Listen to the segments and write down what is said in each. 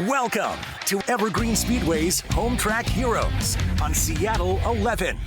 Welcome to Evergreen Speedway's Home Track Heroes on Seattle 11.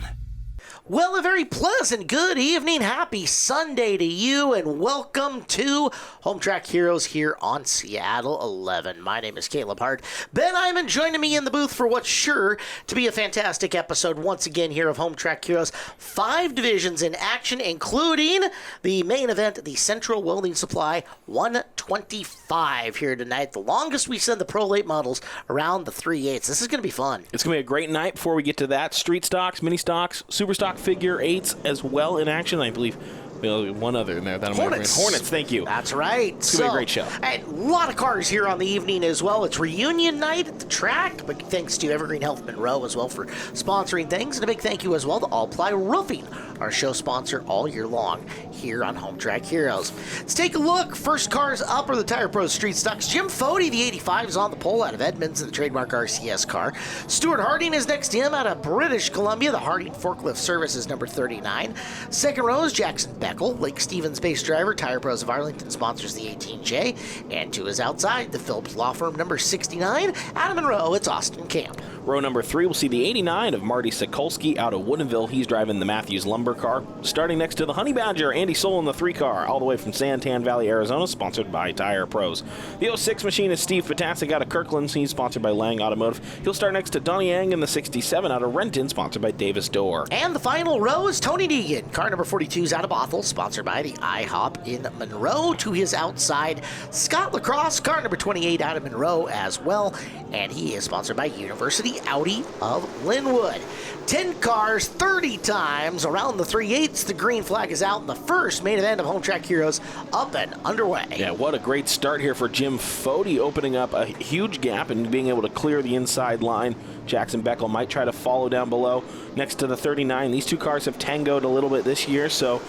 Well, a very pleasant good evening. Happy Sunday to you, and welcome to Home Track Heroes here on Seattle 11. My name is Caleb Hart. Ben Iman joining me in the booth for what's sure to be a fantastic episode once again here of Home Track Heroes. 5 divisions in action, including the main event, the Central Welding Supply 125 here tonight. The longest we send the Prolate models around the 3/8. This is going to be fun. It's going to be a great night. Before we get to that, street stocks, mini stocks, super stock figure 8s as well in action. I believe one other in there. That Hornets. Hornets, thank you. That's right. It's going to be a great show. A lot of cars here on the evening as well. It's reunion night at the track. Big thanks to Evergreen Health Monroe as well for sponsoring things. And a big thank you as well to All Ply Roofing, our show sponsor all year long here on Home Track Heroes. Let's take a look. First cars up are the Tire Pros Street Stocks. Jim Fody, the 85, is on the pole out of Edmonds in the trademark RCS car. Stuart Harding is next to him out of British Columbia. The Harding Forklift Services number 39. Second row is Jackson Beckel. Lake Stevens base driver. Tire Pros of Arlington sponsors the 18J. And to his outside, the Phillips Law Firm number 69. Adam Monroe, it's Austin Camp. Row number 3, we'll see the 89 of Marty Sokolski out of Woodinville. He's driving the Matthews Lumber car. Starting next to the Honey Badger, Andy Soul in the 3 car, all the way from Santan Valley, Arizona, sponsored by Tire Pros. The 06 machine is Steve Potasek out of Kirkland. He's sponsored by Lang Automotive. He'll start next to Donnie Yang in the 67 out of Renton, sponsored by Davis Door. And the final row is Tony Deegan. Car number 42 is out of Bothell, sponsored by the IHOP in Monroe. To his outside, Scott Lacrosse, car number 28 out of Monroe as well. And he is sponsored by University Audi of Linwood. 10 cars, 30 times around the 3/8. The green flag is out, and the first main event of Home Track Heroes up and underway. Yeah, what a great start here for Jim Fody, opening up a huge gap and being able to clear the inside line. Jackson Beckel might try to follow down below next to the 39. These two cars have tangoed a little bit this year, so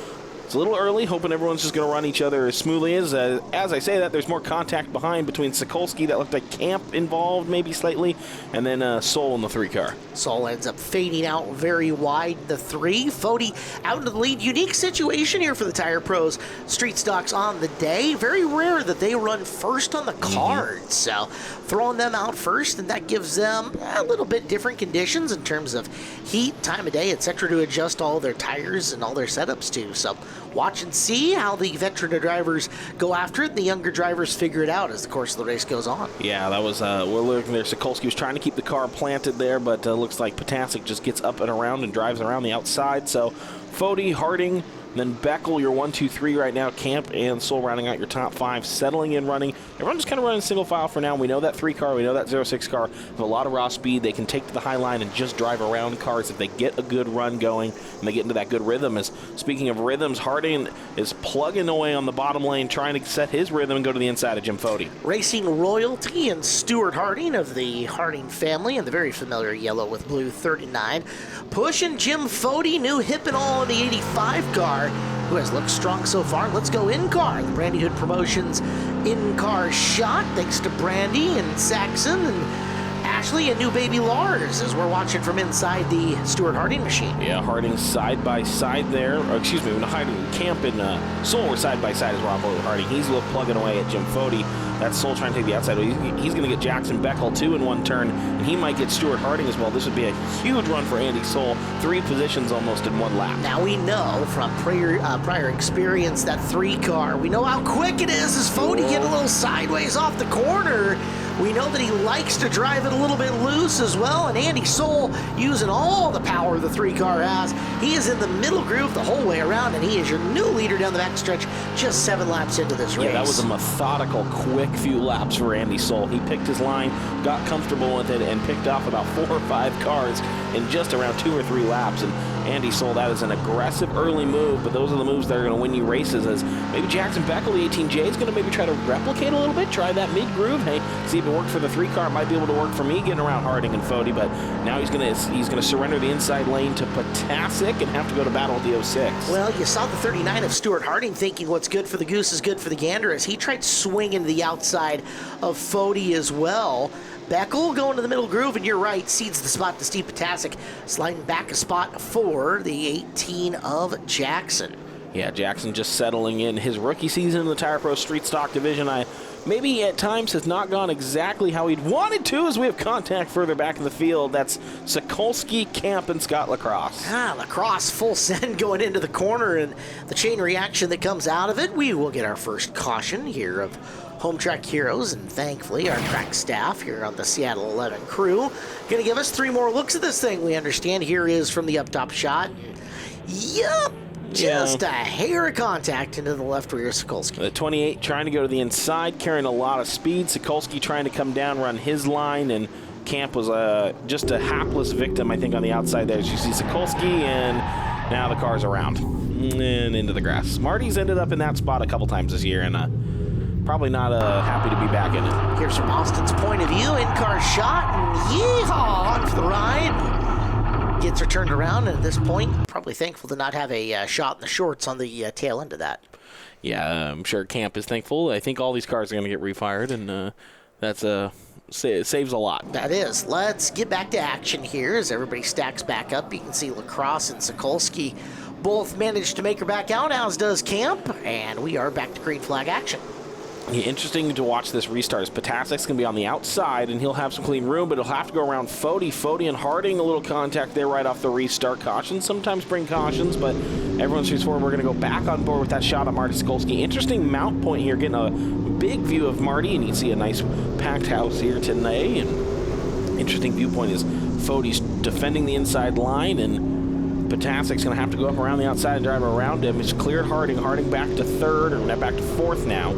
it's a little early, hoping everyone's just going to run each other as smoothly as I say that, there's more contact behind between Sokolski, that looked like Camp involved maybe slightly, and then Soul in the 3 car. Soul ends up fading out very wide, the 3. Fody out into the lead. Unique situation here for the Tire Pros Street Stocks on the day. Very rare that they run first on the cards, so throwing them out first, and that gives them a little bit different conditions in terms of heat, time of day, etc. to adjust all their tires and all their setups to. So watch and see how the veteran drivers go after it. The younger drivers figure it out as the course of the race goes on. Yeah, that was, we're looking there. Sokolski was trying to keep the car planted there, but looks like Potasek just gets up and around and drives around the outside. So Fody, Harding, then Beckel, your 1, 2, 3 right now. Camp and Soul rounding out your top 5, settling in running. Everyone's just kind of running single file for now. We know that 3 car, we know that 06 car have a lot of raw speed. They can take to the high line and just drive around cars if they get a good run going and they get into that good rhythm. As speaking of rhythms, Harding is plugging away on the bottom lane, trying to set his rhythm and go to the inside of Jim Fody. Racing royalty and Stuart Harding of the Harding family in the very familiar yellow with blue 39. Pushing Jim Fody, new hip and all in the 85 car, who has looked strong so far. Let's go in-car. The Brandy Hood Promotions in-car shot, thanks to Brandy and Saxon and Ashley and new baby Lars, as we're watching from inside the Stuart Harding machine. Yeah, Harding side by side there. Or excuse me, when Harding, Camp and Soul were side by side as well with Harding. He's a little plugging away at Jim Fody. That's Soul trying to take the outside. He's going to get Jackson Beckel too in one turn, and he might get Stuart Harding as well. This would be a huge run for Andy Soul. 3 positions almost in 1 lap. Now we know from prior experience that 3 car, we know how quick it is as Fody get a little sideways off the corner. We know that he likes to drive it a little bit loose as well, and Andy Soul using all the power the 3 car has. He is in the middle groove the whole way around, and he is your new leader down the back stretch just 7 laps into this race. Yeah, that was a methodical, quick few laps for Andy Soul. He picked his line, got comfortable with it, and picked off about 4 or 5 cars in just around 2 or 3 laps. And Andy Soul, that is an aggressive early move, but those are the moves that are going to win you races, as maybe Jackson Beckel, the 18J, is going to maybe try to replicate a little bit, try that mid-groove. Hey, see if it worked for the 3 car, it might be able to work for me getting around Harding and Fody, but now he's going to surrender the inside lane to Potasek and have to go to battle with the 06. Well, you saw the 39 of Stuart Harding thinking what's good for the goose is good for the gander, as he tried swinging to the outside of Fody as well. Beckel going to the middle groove, and you're right, cedes the spot to Steve Potasek, sliding back a spot for the 18 of Jackson. Yeah, Jackson just settling in his rookie season in the Tire Pro Street Stock Division. I maybe at times has not gone exactly how he'd wanted to, as we have contact further back in the field. That's Sokolsky, Camp, and Scott Lacrosse. Lacrosse full send going into the corner, and the chain reaction that comes out of it. We will get our first caution here of Home Track Heroes, and thankfully our track staff here on the Seattle 11 crew going to give us 3 more looks at this thing. We understand here is from the up-top shot. Yup. Just a hair of contact into the left rear of Sokolsky. The 28 trying to go to the inside, carrying a lot of speed. Sokolsky trying to come down, run his line, and Camp was just a hapless victim, I think, on the outside there. As you see Sokolsky, and now the car's around and into the grass. Marty's ended up in that spot a couple times this year, and probably not happy to be back in it. Here's from Austin's point of view, in-car shot, and yeehaw, on for the ride. Gets her turned around, and at this point, probably thankful to not have a shot in the shorts on the tail end of that. Yeah, I'm sure Camp is thankful. I think all these cars are going to get refired, and that's saves a lot. That is. Let's get back to action here as everybody stacks back up. You can see Lacrosse and Sokolsky both managed to make her back out, as does Camp, and we are back to green flag action. Yeah, interesting to watch this restart. As Potasic's going to be on the outside, and he'll have some clean room, but he'll have to go around Fody. Fody and Harding, a little contact there right off the restart. Cautions sometimes bring cautions, but everyone shoots forward. We're going to go back on board with that shot on Marty Sokolsky. Interesting mount point here, getting a big view of Marty, and you see a nice packed house here today. And interesting viewpoint is Fody's defending the inside line, and Potasic's going to have to go up around the outside and drive around him. It's cleared Harding. Harding back to third, or back to fourth now.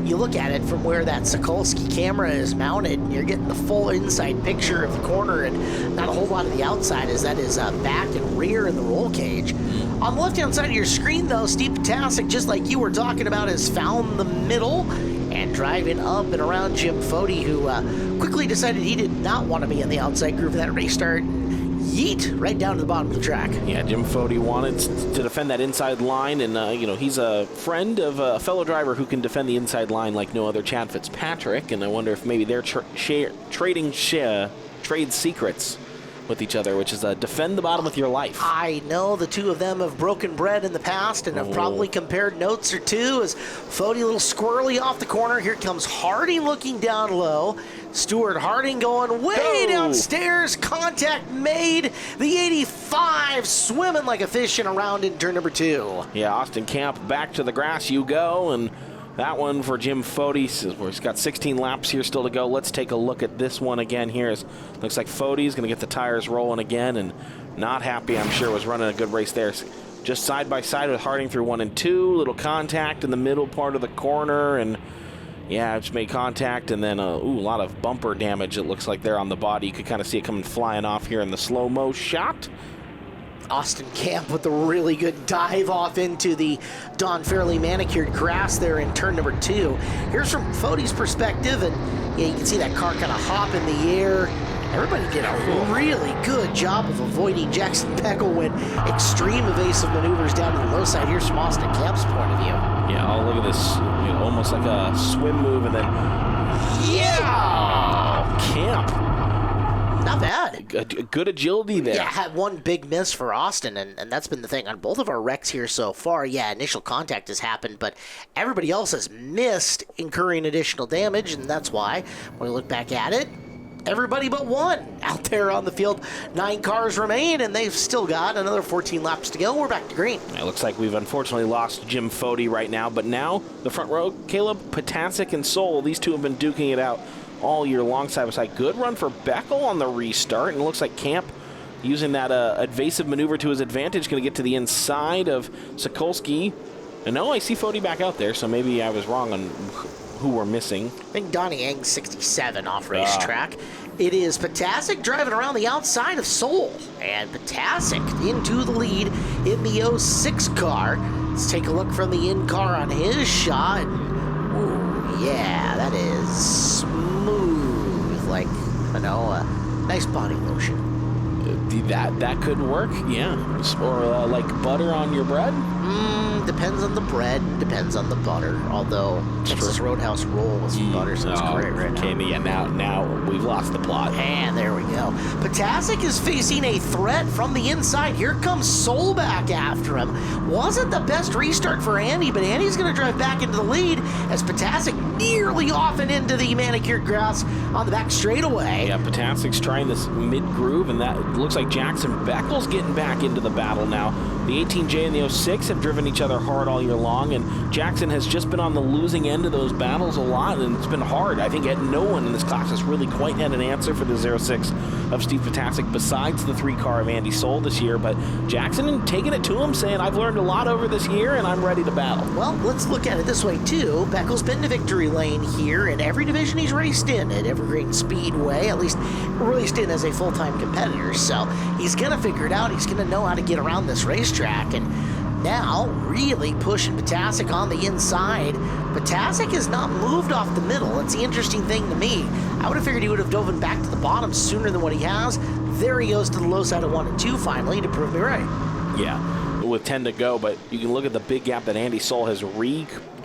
You look at it from where that Sokolsky camera is mounted, and you're getting the full inside picture of the corner and not a whole lot of the outside, as that is back and rear in the roll cage. On the left-hand side of your screen, though, Steve Potasic, just like you were talking about, has found the middle and driving up and around Jim Fody, who quickly decided he did not want to be in the outside groove of that restart. Yeet, right down to the bottom of the track. Yeah, Jim Fody wanted to defend that inside line, and he's a friend of a fellow driver who can defend the inside line like no other, Chad Fitzpatrick, and I wonder if maybe they're trading trade secrets with each other, which is defend the bottom with your life. I know the two of them have broken bread in the past and have probably compared notes or two. As Fody a little squirrely off the corner. Here comes Harding looking down low. Stuart Harding going way downstairs. Contact made. The 85 swimming like a fish in a round in turn number 2. Yeah, Austin Camp back to the grass you go, and that one for Jim Fody. He's got 16 laps here still to go. Let's take a look at this one again here. Looks like Fody's going to get the tires rolling again, and not happy, I'm sure, was running a good race there. Just side by side with Harding through 1 and 2. Little contact in the middle part of the corner, and yeah, just made contact, and then a lot of bumper damage, it looks like, there on the body. You could kind of see it coming flying off here in the slow-mo shot. Austin Camp with a really good dive off into the Don Fairley manicured grass there in turn number 2. Here's from Fody's perspective, and yeah, you can see that car kind of hop in the air. Everybody did a really good job of avoiding. Jackson Peckel went extreme evasive maneuvers down to the low side. Here's from Austin Camp's point of view. Yeah, look at this, almost like a swim move, and then Camp. Not bad. Good agility there. Yeah, had one big miss for Austin, and that's been the thing on both of our wrecks here so far. Yeah, initial contact has happened, but everybody else has missed incurring additional damage, and that's why, when we look back at it, everybody but one out there on the field. 9 cars remain, and they've still got another 14 laps to go. We're back to green. It looks like we've unfortunately lost Jim Fody right now, but now the front row, Caleb, Potasic, and Soul, these two have been duking it out all year long side by side. Good run for Beckel on the restart, and it looks like Camp using that evasive maneuver to his advantage, going to get to the inside of Sokolsky. And no, I see Fody back out there, so maybe I was wrong on who we're missing. I think Donnie Eng's 67 off racetrack. It is Potasic driving around the outside of Soul, and Potasic into the lead in the 06 car. Let's take a look from the in-car on his shot. Ooh, yeah, that is smooth, like, nice body lotion. That could work, yeah. Or like butter on your bread? Depends on the bread, depends on the butter. Although Texas Roadhouse roll with some butter sounds great right now. Okay, yeah, now we've lost the plot. And there we go. Potasic is facing a threat from the inside. Here comes Soul back after him. Wasn't the best restart for Andy, but Andy's going to drive back into the lead as Potasic nearly off and into the manicured grass on the back straightaway. Yeah, Potasic's trying this mid-groove, and that looks like Jackson Beckel's getting back into the battle now. The 18J and the 06 have driven each other hard all year long, and Jackson has just been on the losing end of those battles a lot, and it's been hard. I think no one in this class has really quite had an answer for the 06 of Steve Potasic besides the 3-car of Andy Soul this year, but Jackson taking it to him, saying, I've learned a lot over this year, and I'm ready to battle. Well, let's look at it this way, too. Beckel's been to victory lane here in every division he's raced in at Evergreen Speedway, at least raced in as a full-time competitor, so he's going to figure it out. He's going to know how to get around this racetrack, and now really pushing Potasic on the inside. Potasic has not moved off the middle. It's the interesting thing to me. I would have figured he would have dove back to the bottom sooner than what he has. There he goes to the low side of 1 and 2 finally to prove me right. Yeah, with 10 to go, but you can look at the big gap that Andy Soul has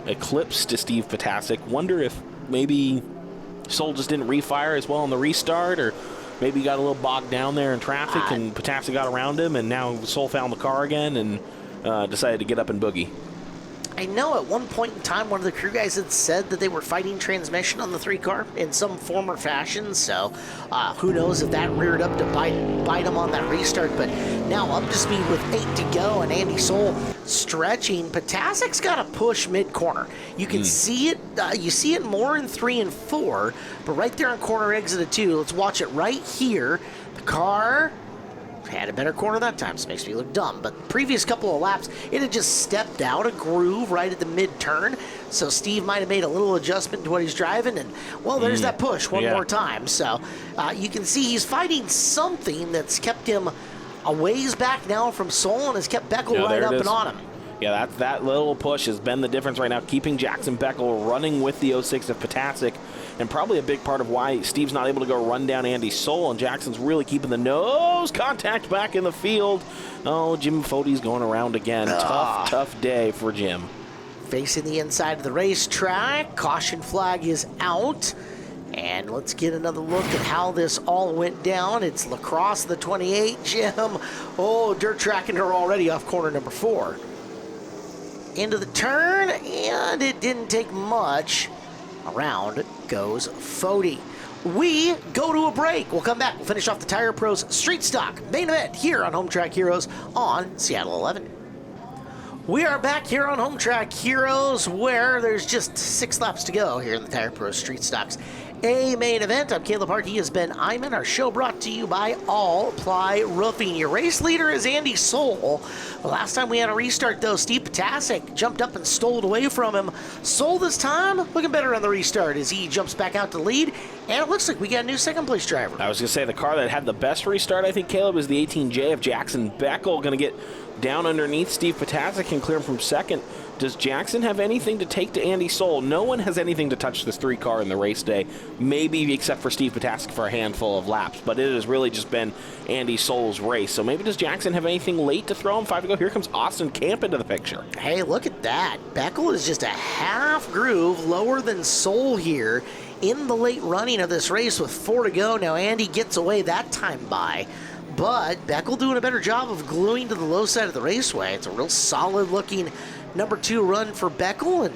eclipsed to Steve Potasic. Wonder if maybe Soul just didn't refire as well on the restart, or maybe he got a little bogged down there in traffic and Potasic got around him, and now Soul found the car again and decided to get up and boogie. I know at one point in time, one of the crew guys had said that they were fighting transmission on the 3-car in some form or fashion, so who knows if that reared up to bite him on that restart, but now up to speed with 8 to go, and Andy Soul stretching. Potasic's got to push mid-corner. You can see it, you see it more in 3 and 4, but right there on corner exit of 2, let's watch it right here. The car had a better corner that time, so it makes me look dumb. But the previous couple of laps, it had just stepped out a groove right at the mid-turn. So Steve might have made a little adjustment to what he's driving, and, well, there's that push one more time. So you can see he's fighting something that's kept him a ways back now from Soul and has kept Beckel right up and on him. Yeah, that little push has been the difference right now, keeping Jackson Beckel running with the 06 of Potasic, and probably a big part of why Steve's not able to go run down Andy Soul, and Jackson's really keeping the nose contact back in the field. Oh, Jim Fode's going around again. Tough day for Jim. Facing the inside of the racetrack, caution flag is out. And let's get another look at how this all went down. It's Lacrosse, the 28, Jim. Oh, dirt tracking her already off corner number 4. Into the turn, and it didn't take much. Around goes Fode. We go to a break. We'll come back. We'll finish off the Tire Pros Street Stock main event here on Home Track Heroes on Seattle 11. We are back here on Home Track Heroes, where there's just 6 laps to go here in the Tire Pros Street Stocks a main event. I'm Caleb Hart. He has been Iman. Our show brought to you by All Ply Roofing. Your race leader is Andy Soul. The last time we had a restart, though, Steve Potasic jumped up and stole it away from him. Soul this time looking better on the restart as he jumps back out to lead. And it looks like we got a new second-place driver. I was going to say the car that had the best restart, I think, Caleb, is the 18J of Jackson Beckel. Going to get down underneath Steve Potasic and clear him from second. Does Jackson have anything to take to Andy Soul? No one has anything to touch this 3-car in the race day, maybe except for Steve Potasic for a handful of laps, but it has really just been Andy Soul's race. So maybe does Jackson have anything late to throw him? 5 to go. Here comes Austin Camp into the picture. Hey, look at that. Beckel is just a half groove lower than Soul here in the late running of this race with 4 to go. Now Andy gets away that time by, but Beckel doing a better job of gluing to the low side of the raceway. It's a real solid looking number 2 run for Beckel, and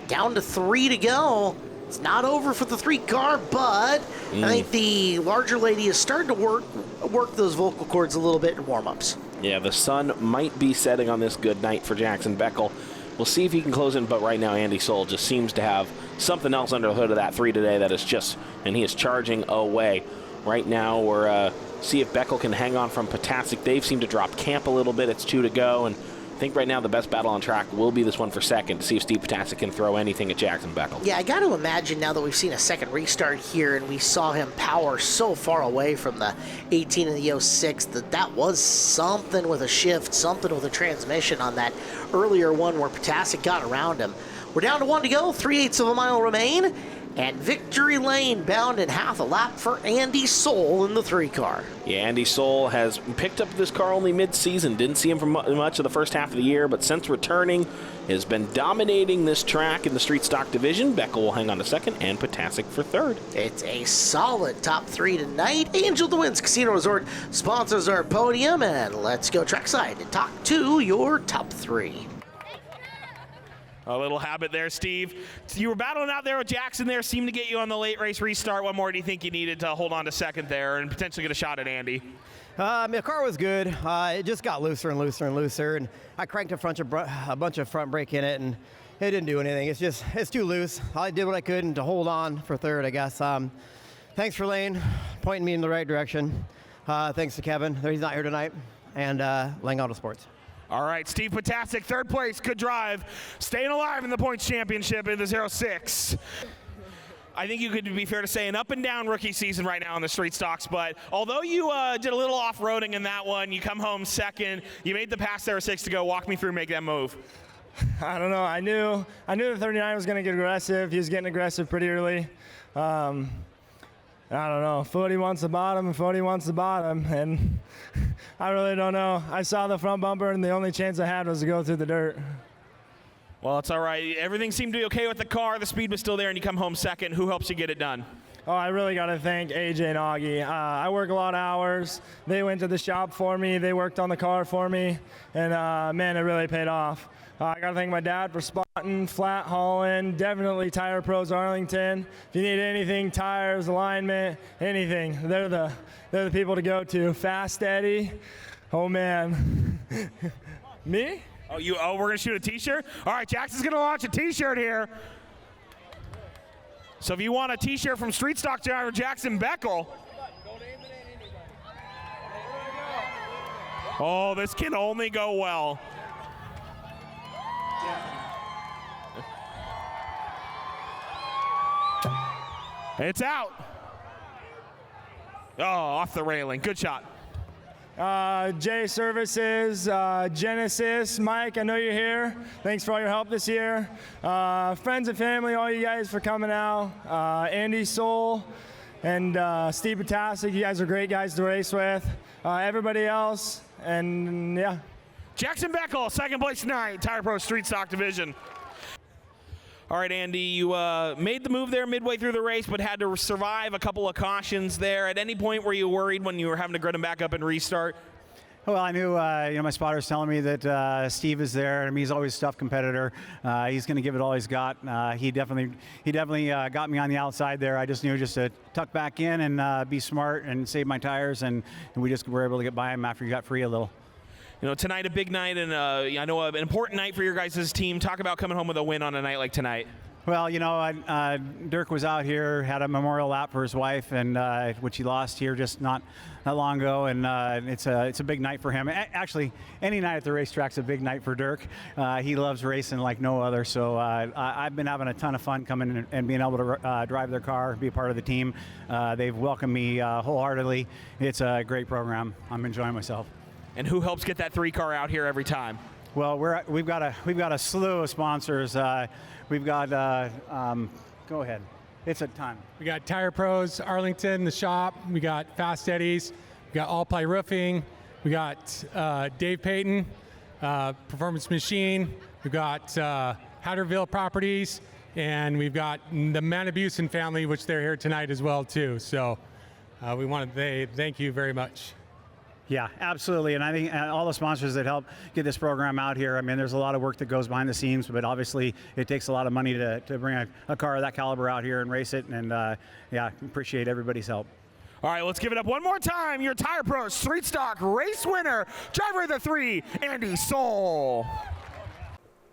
down to 3 to go. It's not over for the 3-car, but I think the larger lady is starting to work those vocal cords a little bit in warm-ups. Yeah, the sun might be setting on this good night for Jackson Beckel. We'll see if he can close in, but right now Andy Soul just seems to have something else under the hood of that 3 today that is just, and he is charging away. Right now we're see if Beckel can hang on from Potasic. They've seemed to drop camp a little bit. It's 2 to go, and I think right now the best battle on track will be this one for second to see if Steve Potasic can throw anything at Jackson Beckel. Yeah, I got to imagine now that we've seen a second restart here and we saw him power so far away from the 18 and the 06 that was something with a shift, something with a transmission on that earlier one where Potasic got around him. We're down to 1 to go, 3/8 of a mile remain. And victory lane bound in half a lap for Andy Soul in the 3 car. Yeah, Andy Soul has picked up this car only mid-season. Didn't see him for much of the first half of the year, but since returning, has been dominating this track in the street stock division. Beckel will hang on to second, and Potasic for third. It's a solid top 3 tonight. Angel the Winds Casino Resort sponsors our podium, and let's go trackside and talk to your top 3. A little habit there, Steve. You were battling out there with Jackson there, seemed to get you on the late race restart. What more do you think you needed to hold on to second there and potentially get a shot at Andy? The car was good. It just got looser and looser and looser, and I cranked a bunch of front brake in it, and it didn't do anything. It's too loose. I did what I could to hold on for third, I guess. Thanks for Lane pointing me in the right direction. Thanks to Kevin. He's not here tonight, and Lang Auto Sports. All right, Steve Potasic, third place, good drive. Staying alive in the points championship in the 06. I think you could be fair to say an up and down rookie season right now in the street stocks, but although you did a little off-roading in that one, you come home second, you made the pass there 6 to go. Walk me through, make that move. I don't know. I knew the 39 was going to get aggressive. He was getting aggressive pretty early. I don't know. Footy wants the bottom, and Footy wants the bottom, and I really don't know. I saw the front bumper, and the only chance I had was to go through the dirt. Well, it's all right. Everything seemed to be okay with the car. The speed was still there, and you come home second. Who helps you get it done? Oh, I really got to thank AJ and Augie. I work a lot of hours. They went to the shop for me. They worked on the car for me, and man, it really paid off. I got to thank my dad for spotting, flat hauling, definitely Tire Pros Arlington. If you need anything, tires, alignment, anything, they're the people to go to. Fast Eddie, oh man. Me? Oh, we're going to shoot a T-shirt? All right, Jackson's going to launch a T-shirt here. So if you want a T-shirt from Street Stock driver Jackson Beckel. Oh, this can only go well. It's out. Oh, off the railing. Good shot. J Services, Genesis, Mike, I know you're here. Thanks for all your help this year. Friends and family, all you guys for coming out. Andy Soul and Steve Potasic, you guys are great guys to race with. Everybody else, and yeah. Jackson Beckel, second place tonight, Tire Pro Street Stock Division. All right, Andy, you made the move there midway through the race, but had to survive a couple of cautions there. At any point, were you worried when you were having to grit them back up and restart? Well, I knew, my spotter was telling me that Steve is there. I mean, he's always a tough competitor. He's going to give it all he's got. He definitely got me on the outside there. I just knew just to tuck back in and be smart and save my tires, and we just were able to get by him after he got free a little. You know, tonight a big night, and I know an important night for your guys' team. Talk about coming home with a win on a night like tonight. Well, Dirk was out here, had a memorial lap for his wife, and which he lost here just not long ago, and it's a big night for him. Actually, any night at the racetrack's a big night for Dirk. He loves racing like no other, so I've been having a ton of fun coming and being able to drive their car, be a part of the team. They've welcomed me wholeheartedly. It's a great program. I'm enjoying myself. And who helps get that 3-car out here every time? Well, we've got a slew of sponsors. We've got go ahead. It's a ton. We got Tire Pros, Arlington, the shop. We got Fast Eddie's. We got All Ply Roofing. We got Dave Payton, Performance Machine. We've got Hatterville Properties, and we've got the Manabusen family, which they're here tonight as well too. So we want to thank you very much. Yeah, absolutely, and I think all the sponsors that help get this program out here, I mean, there's a lot of work that goes behind the scenes, but obviously it takes a lot of money to bring a car of that caliber out here and race it, and yeah, appreciate everybody's help. All right, let's give it up one more time. Your Tire Pro Street Stock race winner, driver of the 3, Andy Soul.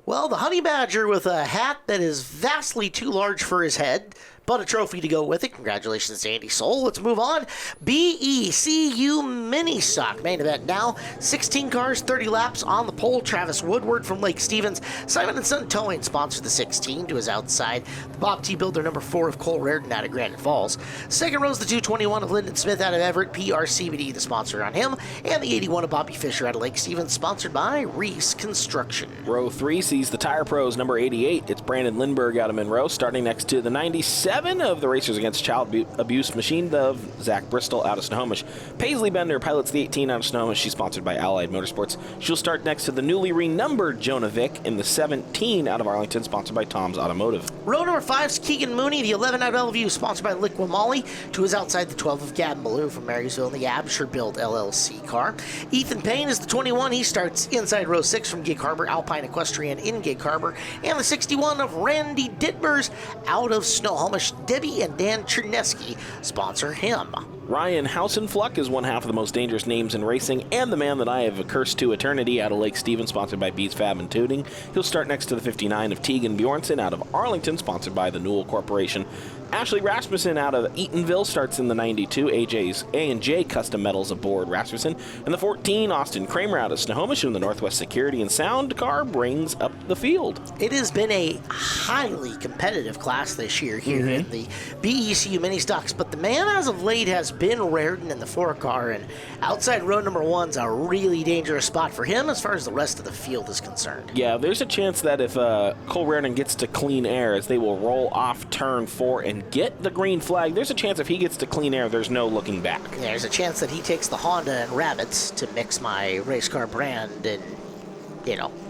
Well, the Honey Badger with a hat that is vastly too large for his head, but a trophy to go with it. Congratulations to Andy Soul. Let's move on. BECU Mini Stock main event now. 16 cars, 30 laps on the pole. Travis Woodward from Lake Stevens. Simon & Son Towing sponsored the 16 to his outside. The Bob T. Builder number 4 of Cole Reardon out of Granite Falls. Second row is the 221 of Lyndon Smith out of Everett. PRCBD, the sponsor on him. And the 81 of Bobby Fisher out of Lake Stevens, sponsored by Reese Construction. Row 3 sees the Tire Pros number 88. It's Brandon Lindbergh out of Monroe, starting next to the 97 7 of the Racers Against Child Abuse machined of Zach Bristol out of Snohomish. Paisley Bender pilots the 18 out of Snohomish. She's sponsored by Allied Motorsports. She'll start next to the newly renumbered Jonah Vick in the 17 out of Arlington, sponsored by Tom's Automotive. Row number 5's Keegan Mooney, the 11 out of Bellevue, sponsored by Liqua Molly. 2 is outside the 12 of Gavin Ballou from Marysville in the Absher Build LLC car. Ethan Payne is the 21. He starts inside row 6 from Gig Harbor, Alpine Equestrian in Gig Harbor. And the 61 of Randy Dittmers out of Snohomish. Debbie and Dan Chernesky sponsor him. Ryan Hausenfluck is one half of the most dangerous names in racing, and the man that I have cursed to eternity out of Lake Stevens, sponsored by Beats Fab and Tooting. He'll start next to the 59 of Tegan Bjornson out of Arlington, sponsored by the Newell Corporation. Ashley Rasmussen out of Eatonville starts in the 92, AJ's A&J Custom Metals aboard Rasmussen. And the 14, Austin Kramer out of Snohomish in the Northwest Security and Sound car brings up the field. It has been a highly competitive class this year here in the BECU mini stocks, but the man as of late has been Raritan in the 4 car, and outside row number 1's a really dangerous spot for him as far as the rest of the field is concerned. Yeah, there's a chance that if Cole Raritan gets to clean air, as they will roll off turn 4 and get the green flag, there's a chance if he gets to clean air, there's no looking back. There's a chance that he takes the Honda and Rabbits to mix my race car brand and,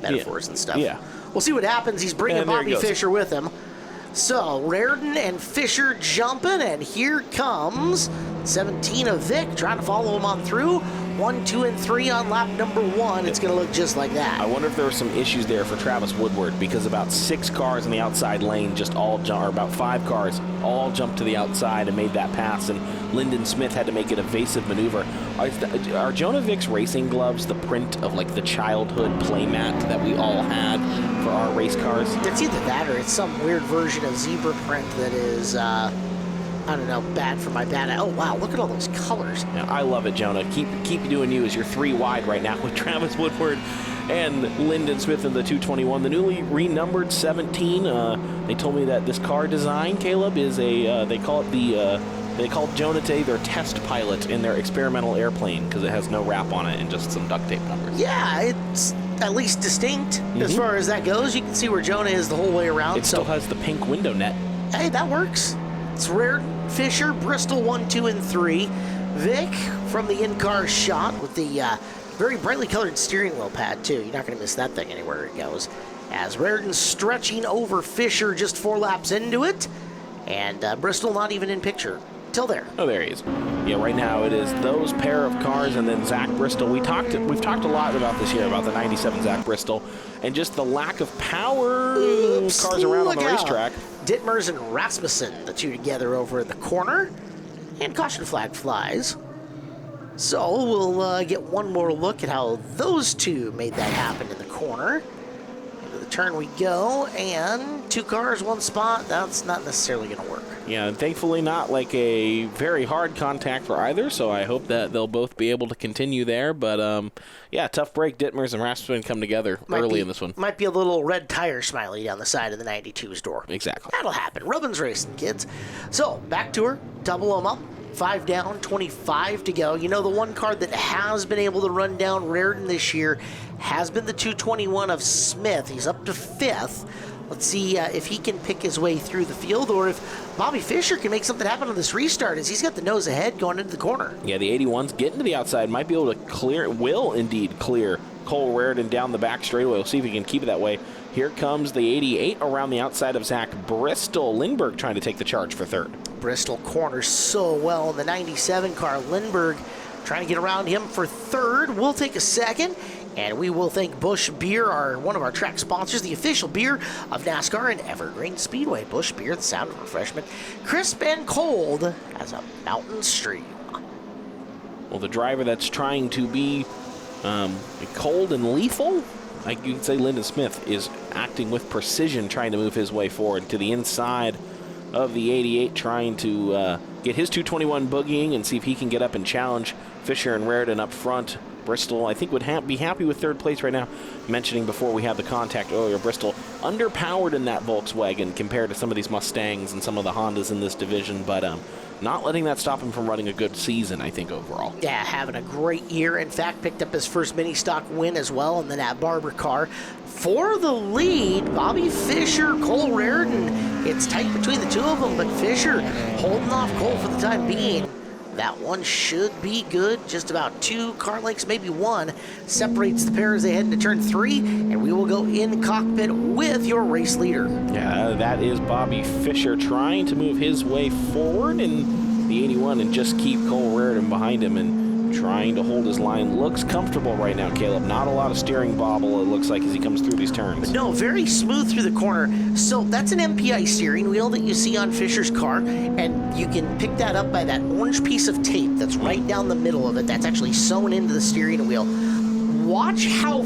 metaphors and stuff. Yeah. We'll see what happens. He's bringing And there Bobby he goes. Fischer with him. So, Raritan and Fisher jumping, and here comes 17 of Vic trying to follow him on through. 1, 2, and 3 on lap number 1. It's going to look just like that. I wonder if there were some issues there for Travis Woodward, because about 6 cars in the outside lane just all jump, or about 5 cars all jumped to the outside and made that pass, and Lyndon Smith had to make an evasive maneuver. Are Jonah Vick's racing gloves the print of like the childhood playmat that we all had for our race cars? It's either that or it's some weird version of zebra print that is, bad for my bad. Oh, wow, look at all those colors. Yeah, I love it, Jonah. Keep doing you as you're 3 wide right now with Travis Woodward and Lyndon Smith in the 221. The newly renumbered 17. They told me that this car design, Caleb, is they call Jonah today their test pilot in their experimental airplane because it has no wrap on it and just some duct tape numbers. Yeah, it's at least distinct as far as that goes. You can see where Jonah is the whole way around. It still has the pink window net. Hey, that works. It's Raritan, Fisher, Bristol 1, 2, and 3. Vic from the in-car shot with the very brightly colored steering wheel pad, too. You're not going to miss that thing anywhere it goes. As Raritan's stretching over Fisher just 4 laps into it. And Bristol not even in picture. Till there. Oh, there he is. Yeah, right now it is those pair of cars and then Zach Bristol. We've talked a lot about this year, about the 97 Zach Bristol, and just the lack of power cars around on the racetrack. Dittmers and Rasmussen, the two together over in the corner, and caution flag flies. So we'll get one more look at how those two made that happen in the corner. Into the turn we go, and 2 cars, 1 spot. That's not necessarily going to work. Yeah, and thankfully not like a very hard contact for either, so I hope that they'll both be able to continue there. But, yeah, tough break. Dittmers and Rasmussen come together early in this one. Might be a little red tire smiley down the side of the 92's door. Exactly. That'll happen. Rubbin's racing, kids. So, back to her. Double them up. 5 down, 25 to go. You know, the one car that has been able to run down Raritan this year has been the 221 of Smith. He's up to 5th. Let's see if he can pick his way through the field or if Bobby Fischer can make something happen on this restart as he's got the nose ahead going into the corner. Yeah, the 81's getting to the outside. Might be able to clear, will indeed clear Cole Raritan down the back straightaway. We'll see if he can keep it that way. Here comes the 88 around the outside of Zach Bristol. Lindbergh trying to take the charge for 3rd. Bristol corners so well in the 97 car. Lindbergh trying to get around him for 3rd. We'll take a 2nd. And we will thank Busch Beer, one of our track sponsors, the official beer of NASCAR and Evergreen Speedway. Busch Beer, the sound of refreshment, crisp and cold as a mountain stream. Well, the driver that's trying to be cold and lethal, like you could say Lyndon Smith, is acting with precision, trying to move his way forward to the inside of the 88, trying to get his 221 boogieing and see if he can get up and challenge Fisher and Raritan up front. Bristol, I think, would be happy with 3rd place right now. Mentioning before we had the contact earlier, Bristol underpowered in that Volkswagen compared to some of these Mustangs and some of the Hondas in this division, but not letting that stop him from running a good season, I think, overall. Yeah, having a great year. In fact, picked up his first mini stock win as well in the Nat Barber car. For the lead, Bobby Fischer, Cole Raritan It's tight between the two of them, but Fisher holding off Cole for the time being. That one should be good. Just about 2 car lengths, maybe 1, separates the pair as they head into turn 3, and we will go in cockpit with your race leader. Yeah, that is Bobby Fisher trying to move his way forward in the 81 and just keep Cole Reardon behind him and trying to hold his line. Looks comfortable right now, Caleb. Not a lot of steering bobble, it looks like, as he comes through these turns. No, very smooth through the corner. So that's an MPI steering wheel that you see on Fisher's car, and you can pick that up by that orange piece of tape that's right down the middle of it. That's actually sewn into the steering wheel. Watch how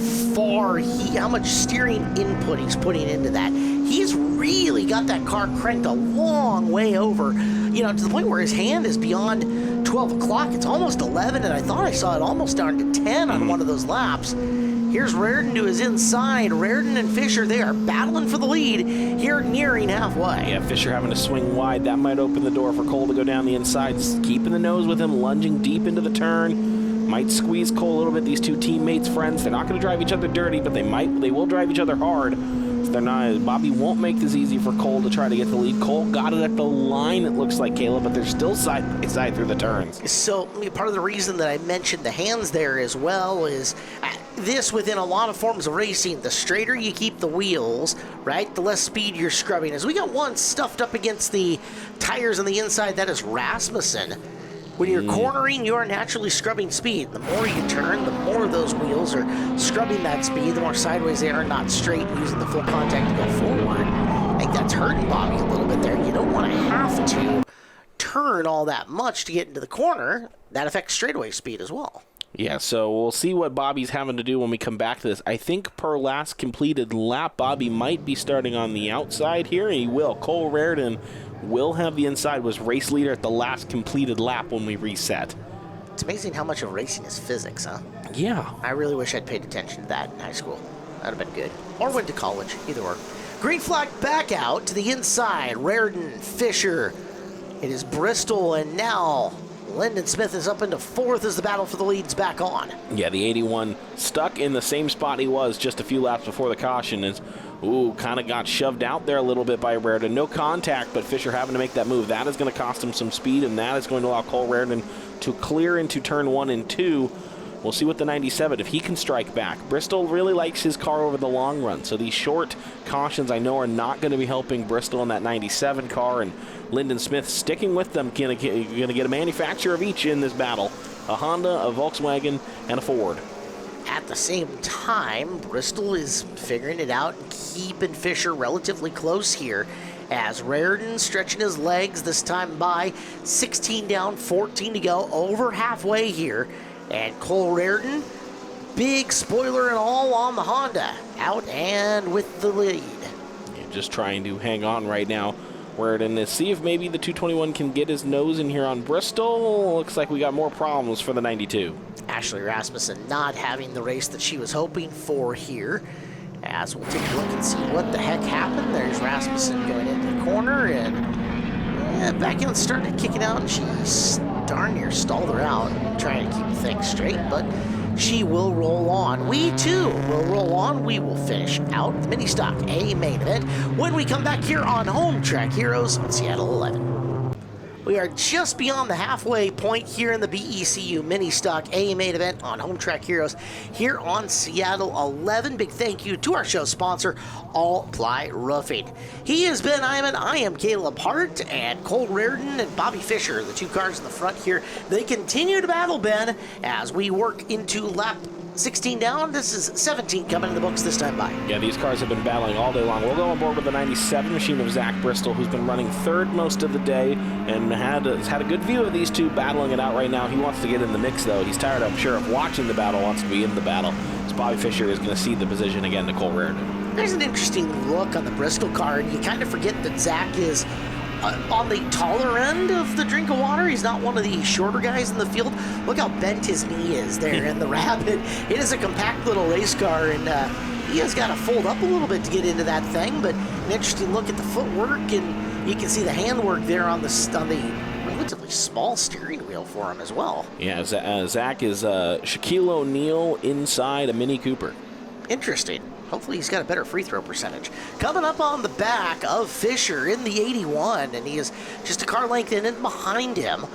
much steering input he's putting into that. He's really got that car cranked a long way over, to the point where his hand is beyond 12 o'clock. It's almost 11, and I thought I saw it almost down to 10 on one of those laps. Here's Reardon to his inside. Reardon and Fisher, they are battling for the lead here nearing halfway. Yeah, Fisher having to swing wide. That might open the door for Cole to go down the inside. Keeping the nose with him, lunging deep into the turn. Might squeeze Cole a little bit. These 2 teammates, friends, they're not going to drive each other dirty, but they will drive each other hard. So they're not. Bobby won't make this easy for Cole to try to get the lead. Cole got it at the line, it looks like, Caleb, but they're still side by side through the turns. So part of the reason that I mentioned the hands there as well is this within a lot of forms of racing. The straighter you keep the wheels, right, the less speed you're scrubbing. As we got one stuffed up against the tires on the inside, that is Rasmussen. When you're cornering, you are naturally scrubbing speed. The more you turn, the more those wheels are scrubbing that speed, the more sideways they are, not straight, using the full contact to go forward. I think that's hurting Bobby a little bit there. You don't want to have to turn all that much to get into the corner. That affects straightaway speed as well. Yeah, so we'll see what Bobby's having to do when we come back to this. I think per last completed lap, Bobby might be starting on the outside here, and he will. Cole Reardon will have the inside, was race leader at the last completed lap when we reset. It's amazing how much of racing is physics, huh? Yeah. I really wish I'd paid attention to that in high school. That'd have been good. Or went to college, either or. Green flag back out to the inside. Reardon, Fisher. It is Bristol, and now Lyndon Smith is up into 4th as the battle for the lead's back on. Yeah, the 81 stuck in the same spot he was just a few laps before the caution. Is kind of got shoved out there a little bit by Reardon. No contact, but Fisher having to make that move. That is going to cost him some speed, and that is going to allow Cole Reardon to clear into turn 1 and 2. We'll see what the 97, if he can strike back. Bristol really likes his car over the long run, so these short cautions I know are not going to be helping Bristol in that 97 car, and Lyndon Smith sticking with them, going to get a manufacturer of each in this battle. A Honda, a Volkswagen, and a Ford. At the same time, Bristol is figuring it out and keeping Fisher relatively close here as Reardon stretching his legs this time by 16 down, 14 to go, over halfway here. And Cole Reardon, big spoiler and all on the Honda, out and with the lead. Yeah, just trying to hang on right now. Reardon to see if maybe the 221 can get his nose in here on Bristol. Looks like we got more problems for the 92. Ashley Rasmussen not having the race that she was hoping for here. As we'll take a look and see what the heck happened. There's Rasmussen going into the corner, and back end started kicking out, and she darn near stalled her out, trying to keep things straight, but she will roll on. We too will roll on. We will finish out the mini stock A main event when we come back here on Home Track Heroes on Seattle 11. We are just beyond the halfway point here in the BECU Mini Stock A main event on Home Track Heroes here on Seattle 11. Big thank you to our show sponsor, All Ply Roofing. He has been Iman. I am Caleb Hart, and Cole Reardon and Bobby Fisher, the 2 cars in the front here. They continue to battle, Ben, as we work into lap 16 down. This is 17 coming in the books this time by. Yeah, these cars have been battling all day long. We'll go on board with the 97 machine of Zach Bristol, who's been running 3rd most of the day and has had a good view of these 2 battling it out right now. He wants to get in the mix, though. He's tired, I'm sure, of watching the battle, wants to be in the battle. So Bobby Fisher is going to cede the position again to Cole Reardon. There's an interesting look on the Bristol car, and you kind of forget that Zach is on the taller end of the drink of water. He's not one of the shorter guys in the field. Look how bent his knee is there in the Rabbit. It is a compact little race car, and he has got to fold up a little bit to get into that thing, but an interesting look at the footwork, and you can see the handwork there on the relatively small steering wheel for him as well. Yeah, Zach is Shaquille O'Neal inside a Mini Cooper. Interesting. Hopefully he's got a better free throw percentage. Coming up on the back of Fisher in the 81, and he is just a car length in and behind him.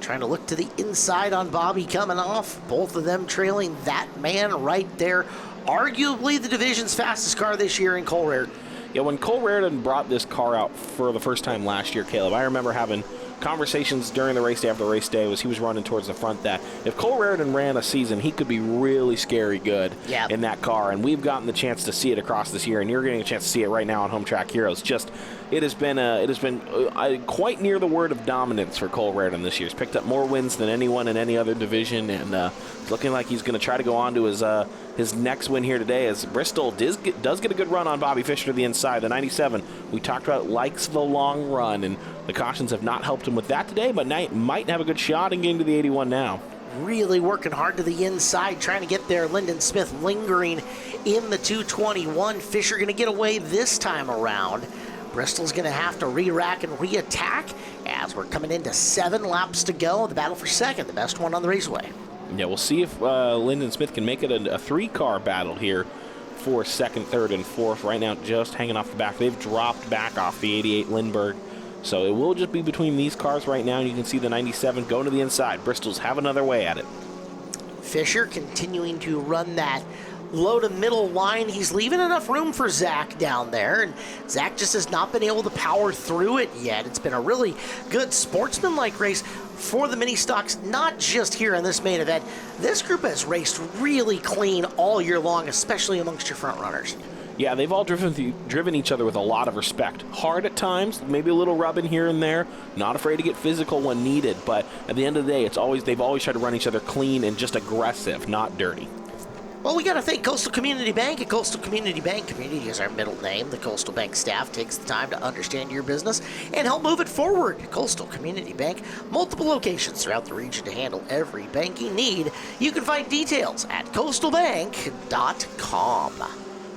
Trying to look to the inside on Bobby coming off. Both of them trailing that man right there. Arguably the division's fastest car this year in Cole Raritan. Yeah, when Cole Raritan brought this car out for the first time last year, Caleb, I remember having conversations during the race day after the race day. He was running towards the front that if Cole Raritan ran a season, he could be really scary good in that car. And we've gotten the chance to see it across this year, and you're getting a chance to see it right now on Home Track Heroes. It has been quite near the word of dominance for Cole Raritan this year. He's picked up more wins than anyone in any other division, and it's looking like he's going to try to go on to his next win here today, as Bristol does get a good run on Bobby Fisher to the inside. The 97 we talked about likes the long run, and the cautions have not helped him with that today, but Knight might have a good shot in getting to the 81 now. Really working hard to the inside, trying to get there. Lyndon Smith lingering in the 221. Fisher going to get away this time around. Bristol's going to have to re-rack and re-attack as we're coming into 7 laps to go. The battle for second, the best one on the raceway. Yeah, we'll see if Lyndon Smith can make it a 3-car battle here for second, third, and fourth. Right now, just hanging off the back. They've dropped back off the 88 Lindbergh. So it will just be between these cars right now, and you can see the 97 going to the inside. Bristol's have another way at it. Fisher continuing to run that low to middle line. He's leaving enough room for Zach down there, and Zach just has not been able to power through it yet. It's been a really good sportsmanlike race for the mini stocks, not just here in this main event. This group has raced really clean all year long, especially amongst your front runners. Yeah, they've all driven each other with a lot of respect. Hard at times, maybe a little rubbing here and there. Not afraid to get physical when needed, but at the end of the day, they've always tried to run each other clean and just aggressive, not dirty. Well, we got to thank Coastal Community Bank. At Coastal Community Bank, community is our middle name. The Coastal Bank staff takes the time to understand your business and help move it forward. Coastal Community Bank, multiple locations throughout the region to handle every banking need. You can find details at coastalbank.com.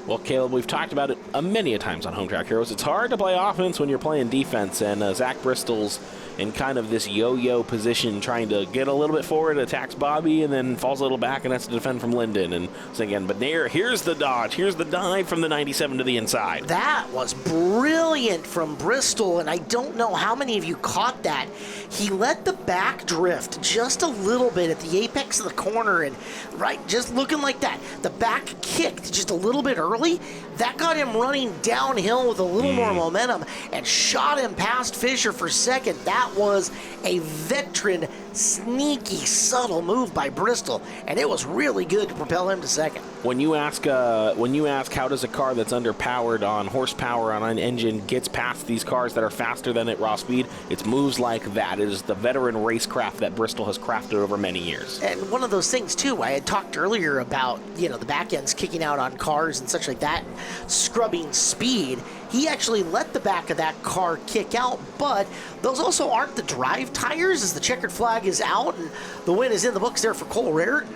Well, Caleb, we've talked about it many a times on Home Track Heroes. It's hard to play offense when you're playing defense, and Zach Bristol's in kind of this yo-yo position, trying to get a little bit forward, attacks Bobby, and then falls a little back, and has to defend from Lyndon. And so again, but here's the dodge. Here's the dive from the 97 to the inside. That was brilliant from Bristol, and I don't know how many of you caught that. He let the back drift just a little bit at the apex of the corner, and right, just looking like that. The back kicked just a little bit early. That got him running downhill with a little more momentum and shot him past Fisher for second. That was a veteran, sneaky, subtle move by Bristol, and it was really good to propel him to second. When you ask how does a car that's underpowered on horsepower on an engine gets past these cars that are faster than at raw speed, it's moves like that. It is the veteran racecraft that Bristol has crafted over many years. And one of those things, too, I had talked earlier about, the back ends kicking out on cars and such like that, scrubbing speed. He actually let the back of that car kick out, but those also aren't the drive tires, as the checkered flag is out and the win is in the books there for Cole Raritan.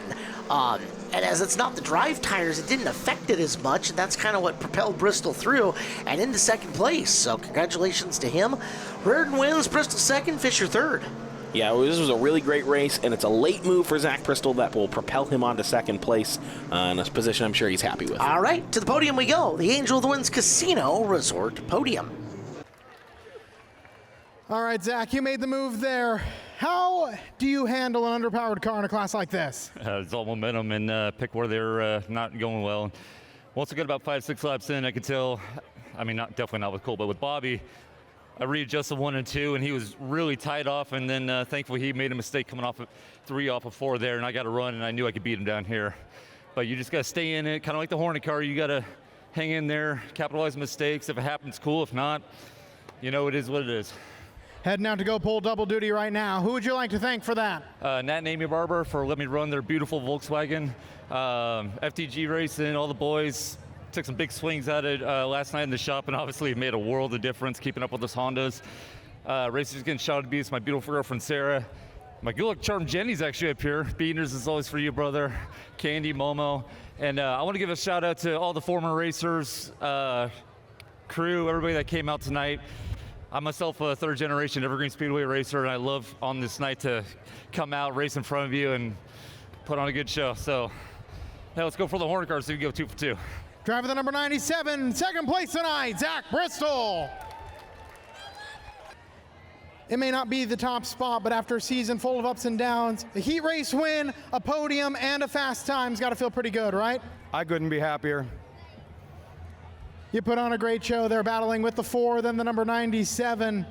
And as it's not the drive tires, it didn't affect it as much, and that's kind of what propelled Bristol through and into second place. So congratulations to him. Raritan wins, Bristol second, Fisher third. Yeah, this was a really great race, and it's a late move for Zach Bristol that will propel him onto second place in a position I'm sure he's happy with. All right, to the podium we go. The Angel of the Winds Casino Resort Podium. All right, Zach, you made the move there. How do you handle an underpowered car in a class like this? It's all momentum and pick where they're not going well. Once I got about 5-6 laps in, I could tell, definitely not with Cole, but with Bobby, I readjusted 1 and 2, and he was really tight off, and then thankfully he made a mistake coming off of 3 off of 4 there, and I got to run, and I knew I could beat him down here. But you just got to stay in it, kind of like the Hornet car. You got to hang in there, capitalize mistakes. If it happens, cool. If not, it is what it is. Heading out to go pull double duty right now. Who would you like to thank for that? Nat and Amy Barber for letting me run their beautiful Volkswagen. FTG Racing, all the boys. Took some big swings at it last night in the shop, and obviously it made a world of difference keeping up with those Hondas. Racers getting shot at beats. My beautiful girlfriend Sarah. My good luck charm Jenny's actually up here. Beaners is always for you, brother. Candy, Momo. And I want to give a shout out to all the former racers, crew, everybody that came out tonight. I'm myself a third generation Evergreen Speedway racer, and I love on this night to come out, race in front of you, and put on a good show. So, hey, let's go for the Hornet car so we can go 2 for 2. Driver the number 97, second place tonight, Zach Bristol. It may not be the top spot, but after a season full of ups and downs, a heat race win, a podium, and a fast time's got to feel pretty good, right? I couldn't be happier. You put on a great show there, battling with the 4, then the number 97.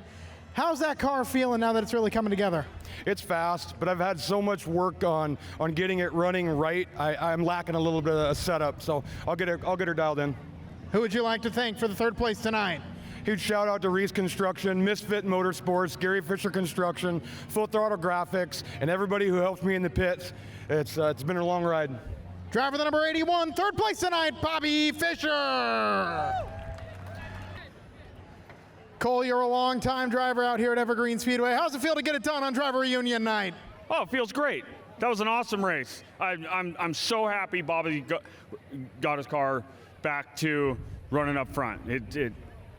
How's that car feeling now that it's really coming together? It's fast, but I've had so much work on getting it running right. I'm lacking a little bit of a setup, so I'll get her dialed in. Who would you like to thank for the 3rd place tonight? Huge shout out to Reese Construction, Misfit Motorsports, Gary Fisher Construction, Full Throttle Graphics, and everybody who helped me in the pits. It's been a long ride. Driver the number 81, 3rd place tonight, Bobby Fisher. Cole, you're a long-time driver out here at Evergreen Speedway. How's it feel to get it done on driver reunion night? Oh, it feels great. That was an awesome race. I'm so happy Bobby got his car back to running up front.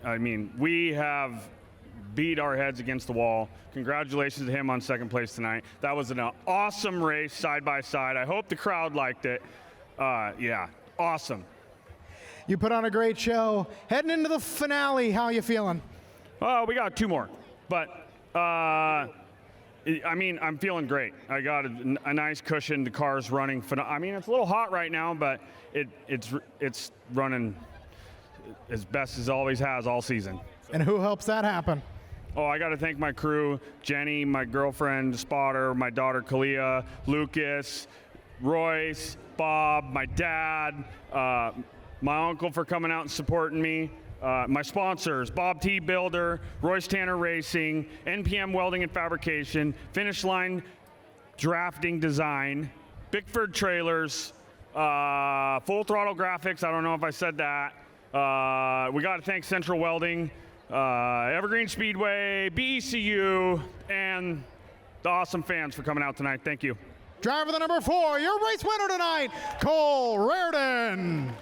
I mean, we have beat our heads against the wall. Congratulations to him on 2nd place tonight. That was an awesome race, side by side. I hope the crowd liked it. Yeah, awesome. You put on a great show. Heading into the finale, how you feeling? We got 2 more, but I mean, I'm feeling great. I got a nice cushion. The car's running. I mean, it's a little hot right now, but it's running as best as it always has all season. And who helps that happen? Oh, I got to thank my crew, Jenny, my girlfriend, Spotter, my daughter, Kalia, Lucas, Royce, Bob, my dad, my uncle for coming out and supporting me, my sponsors, Bob T. Builder, Royce Tanner Racing, NPM Welding and Fabrication, Finish Line Drafting Design, Bickford Trailers, Full Throttle Graphics, I don't know if I said that. We got to thank Central Welding, Evergreen Speedway, BECU, and the awesome fans for coming out tonight. Thank you. Driver the number 4, your race winner tonight, Cole Reardon.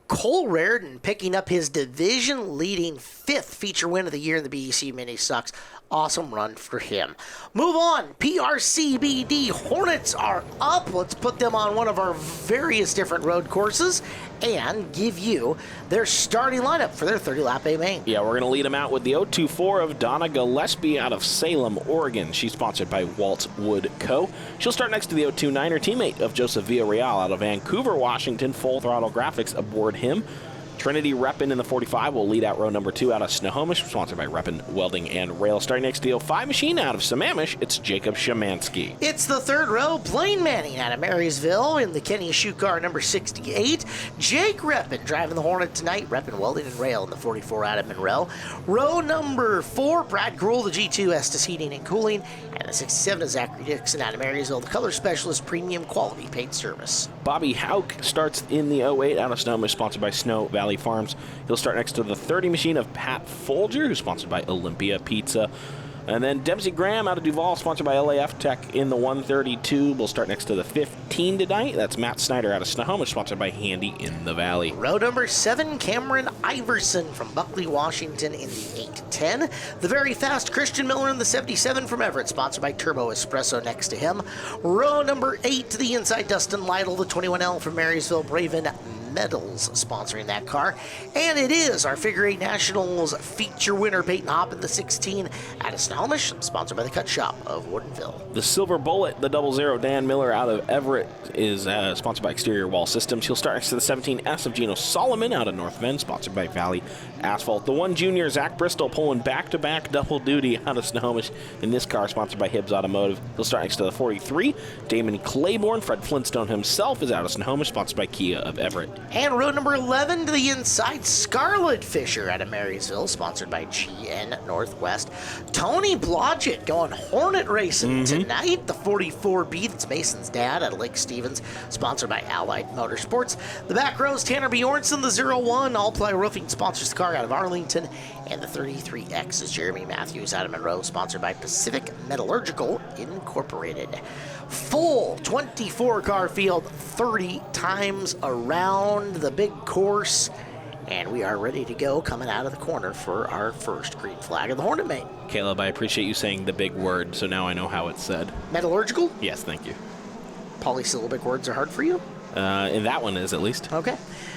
Cole Reardon picking up his division-leading 5th feature win of the year in the BEC Mini Stocks. Awesome run for him. Move on. PRCBD Hornets are up. Let's put them on one of our various different road courses and give you their starting lineup for their 30-lap A main. Yeah, we're going to lead them out with the 024 of Donna Gillespie out of Salem, Oregon. She's sponsored by Walt Wood Co. She'll start next to the 029, her teammate of Joseph Villarreal out of Vancouver, Washington. Full Throttle Graphics aboard him. Trinity Reppin in the 45 will lead out row number 2 out of Snohomish, sponsored by Reppin Welding and Rail. Starting next to the 05 machine out of Sammamish, it's Jacob Shemansky. It's the 3rd row, Blaine Manning out of Marysville in the Kenny Shoe car number 68. Jake Reppin driving the Hornet tonight, Reppin Welding and Rail in the 44 out of Monroe. Row number 4, Brad Gruhl, the G2 Estes Heating and Cooling, and the 67 is Zachary Dixon out of Marysville, the Color Specialist Premium Quality Paint Service. Bobby Hauk starts in the 08 out of Snohomish, sponsored by Snow Valley Farms. He'll start next to the 30 machine of Pat Folger, who's sponsored by Olympia Pizza. And then Dempsey Graham out of Duval, sponsored by LAF Tech in the 132. We'll start next to the 15 tonight. That's Matt Snyder out of Snohomish, sponsored by Handy in the Valley. Row number 7, Cameron Iverson from Buckley, Washington in the 810. The very fast Christian Miller in the 77 from Everett, sponsored by Turbo Espresso next to him. Row number 8 to the inside, Dustin Lytle, the 21L from Marysville, Braven Metals sponsoring that car. And it is our Figure 8 Nationals feature winner, Peyton Hopp in the 16 out of Snohomish, sponsored by the Cut Shop of Woodinville. The Silver Bullet, the 00 Dan Miller out of Everett, is sponsored by Exterior Wall Systems. He'll start next to the 17S of Gino Solomon out of North Bend, sponsored by Valley Asphalt. The 1 Junior, Zach Bristol, pulling back-to-back double duty out of Snohomish in this car, sponsored by Hibbs Automotive. He'll start next to the 43. Damon Claiborne, Fred Flintstone himself, is out of Snohomish, sponsored by Kia of Everett. And row number 11 to the inside, Scarlett Fisher out of Marysville, sponsored by GN Northwest. Tony Blodgett going Hornet racing tonight. The 44B, that's Mason's dad out of Lake Stevens, sponsored by Allied Motorsports. The back rows, Tanner Bjornson, the 01, All Ply Roofing sponsors the car out of Arlington. And the 33X is Jeremy Matthews out of Monroe, sponsored by Pacific Metallurgical Incorporated. Full 24-car field, 30 times around the big course. And we are ready to go coming out of the corner for our first green flag of the Hornet main. Caleb, I appreciate you saying the big word, so now I know how it's said. Metallurgical? Yes, thank you. Polysyllabic words are hard for you? And that one is, at least. Okay.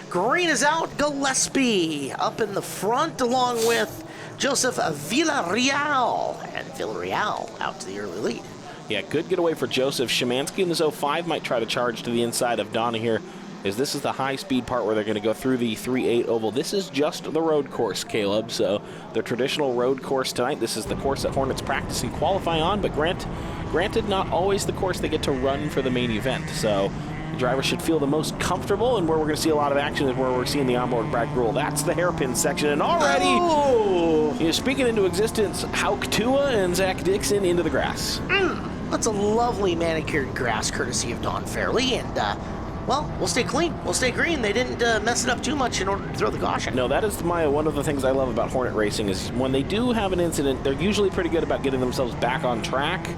Green is out. Gillespie up in the front along with Joseph Villarreal. And Villarreal out to the early lead. Yeah, good getaway for Joseph. Szymanski in the 05 might try to charge to the inside of Donna here, as this is the high-speed part where they're going to go through the 3-8 oval. This is just the road course, Caleb, so the traditional road course tonight. This is the course that Hornets practice and qualify on, but granted, not always the course they get to run for the main event. So the driver should feel the most comfortable, and where we're going to see a lot of action is where we're seeing the onboard Brad Grewell. That's the hairpin section, and already he is speaking into existence. Hauk Tua and Zach Dixon into the grass. That's a lovely manicured grass courtesy of Don Fairley, and well, we'll stay clean. We'll stay green. They didn't mess it up too much in order to throw the caution. No, that is one of the things I love about Hornet racing is when they do have an incident, they're usually pretty good about getting themselves back on track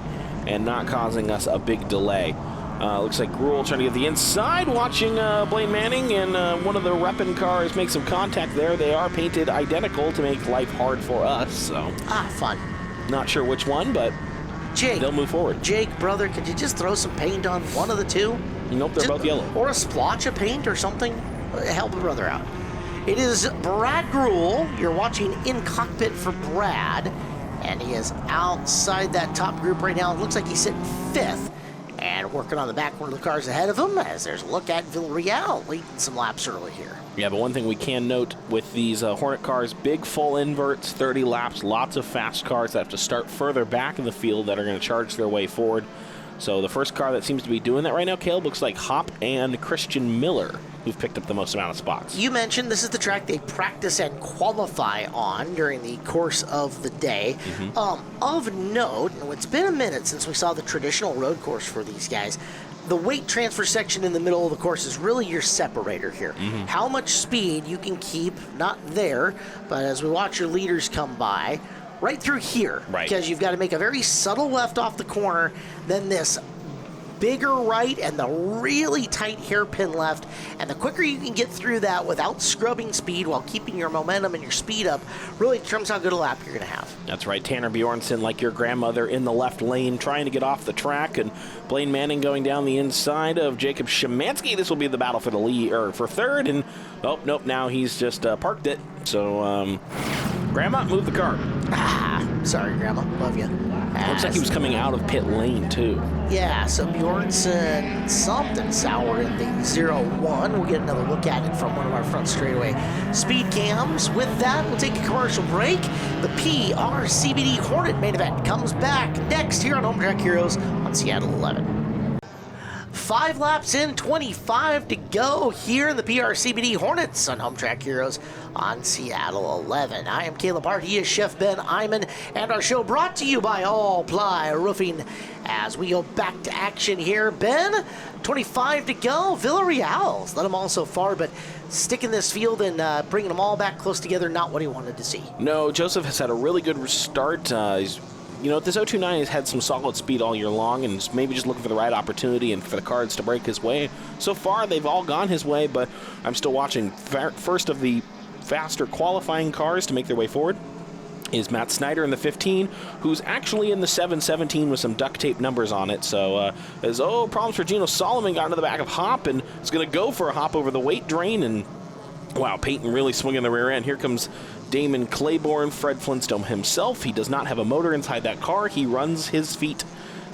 and not causing us a big delay. Looks like Grewell trying to get the inside, watching Blaine Manning and one of the reppin' cars make some contact there. They are painted identical to make life hard for us, so. Fun. Not sure which one, but Jake, they'll move forward. Jake, brother, could you just throw some paint on one of the two? Nope, they're both yellow. Or a splotch of paint or something. Help a brother out. It is Brad Grewell. You're watching in cockpit for Brad, and he is outside that top group right now. It looks like he's sitting 5th and working on the back one of the cars ahead of him as there's a look at Villarreal leading some laps early here. Yeah, but one thing we can note with these Hornet cars, big full inverts, 30 laps, lots of fast cars that have to start further back in the field that are going to charge their way forward. So the first car that seems to be doing that right now, Caleb, looks like Hop and Christian Miller, who've picked up the most amount of spots. You mentioned this is the track they practice and qualify on during the course of the day. Of note, it's been a minute since we saw the traditional road course for these guys. The weight transfer section in the middle of the course is really your separator here. How much speed you can keep, not there, but as we watch your leaders come by, right through here. Right. Because you've got to make a very subtle left off the corner, then this bigger right and the really tight hairpin left. And the quicker you can get through that without scrubbing speed while keeping your momentum and your speed up really determines how good a lap you're going to have. That's right. Tanner Bjornsson, like your grandmother, in the left lane trying to get off the track, and Blaine Manning going down the inside of Jacob Szymanski. This will be the battle for the lead, or for third, and oh, nope, now he's just parked it. So, Grandma, move the car. Sorry, Grandma. Love you. Looks like he was coming out of pit lane, too. Yeah, so Bjornsson, something sour in the 0-1. We'll get another look at it from one of our front straightaway speed cams. With that, we'll take a commercial break. The PRCBD Hornet main event comes back next here on Home Track Heroes on Seattle 11. 5 laps in, 25 to go here in the PRCBD Hornets on Home Track Heroes on Seattle 11. I am Caleb Hart. He is Chef Ben Iman, and our show brought to you by All Ply Roofing. As we go back to action here, Ben, 25 to go. Villarreal's led them all so far, but sticking this field and bringing them all back close together, not what he wanted to see. No, Joseph has had a really good start. You know, this 029 has had some solid speed all year long and is maybe just looking for the right opportunity and for the cards to break his way. So far, they've all gone his way, but I'm still watching. First of the faster qualifying cars to make their way forward is Matt Snyder in the 15, who's actually in the 717 with some duct tape numbers on it. So, problems for Gino Solomon got into the back of Hop and is going to go for a hop over the weight drain. And, wow, Peyton really swinging the rear end. Here comes Damon Claiborne, Fred Flintstone himself. He does not have a motor inside that car. He runs his feet.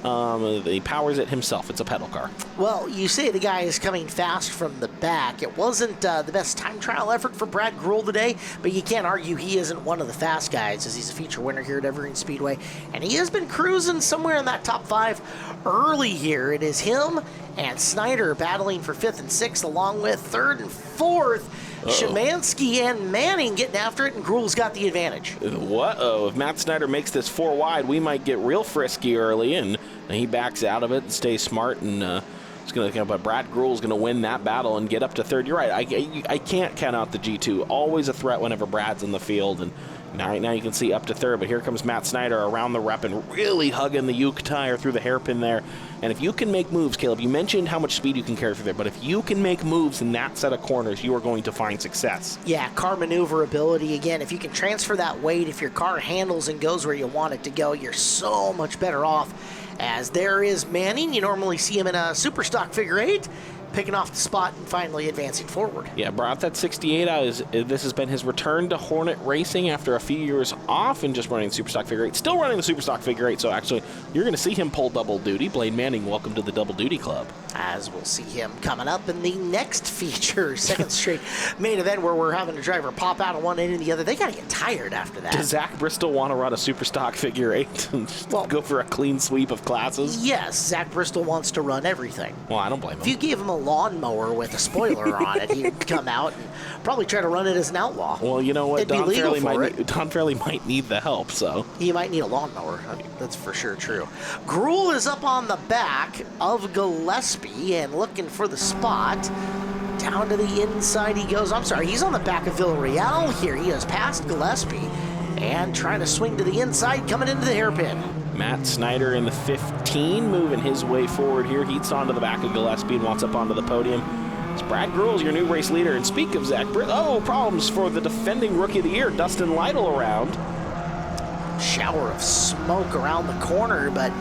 He powers it himself. It's a pedal car. Well, you say the guy is coming fast from the back. It wasn't the best time trial effort for Brad Grewell today, but you can't argue he isn't one of the fast guys, as he's a feature winner here at Evergreen Speedway. And he has been cruising somewhere in that top 5 early here. It is him and Snyder battling for 5th and 6th, along with 3rd and 4th. Szymanski and Manning getting after it, and Grewell's got the advantage. What-oh, if Matt Snyder makes this 4 wide, we might get real frisky early, and he backs out of it and stays smart, and but Brad Grewell's going to win that battle and get up to 3rd. You're right, I can't count out the G2. Always a threat whenever Brad's in the field, and right now you can see up to 3rd, but here comes Matt Snyder around the rep and really hugging the Uke tire through the hairpin there. And if you can make moves, Caleb, you mentioned how much speed you can carry through there, but if you can make moves in that set of corners, you are going to find success. Yeah, car maneuverability. Again, if you can transfer that weight, if your car handles and goes where you want it to go, you're so much better off. As there is Manning, you normally see him in a super stock figure 8. picking off the spot and finally advancing forward. Yeah, brought that 68 out. This has been his return to Hornet racing after a few years off and just running the Superstock Figure 8. Still running the Superstock Figure 8, so actually you're going to see him pull double duty. Blaine Manning, welcome to the double duty club. As we'll see him coming up in the next feature, second straight main event where we're having a driver pop out of one end and the other. They got to get tired after that. Does Zach Bristol want to run a Superstock Figure 8 and go for a clean sweep of classes? Yes, Zach Bristol wants to run everything. Well, I don't blame him. If you gave him a lawnmower with a spoiler on it, he'd come out and probably try to run it as an outlaw. Well, you know what? It'd be legal for it. Don Fairley might need the help, so. He might need a lawnmower. That's for sure true. Gruel is up on the back of Gillespie and looking for the spot. Down to the inside he goes. I'm sorry, he's on the back of Villarreal here. He has passed Gillespie and trying to swing to the inside, coming into the hairpin. Matt Snyder in the 15, moving his way forward here. Heats onto the back of Gillespie and wants up onto the podium. It's Brad Gruel's your new race leader. And speak of Zach Britt, problems for the defending Rookie of the Year, Dustin Lytle around. Shower of smoke around the corner, but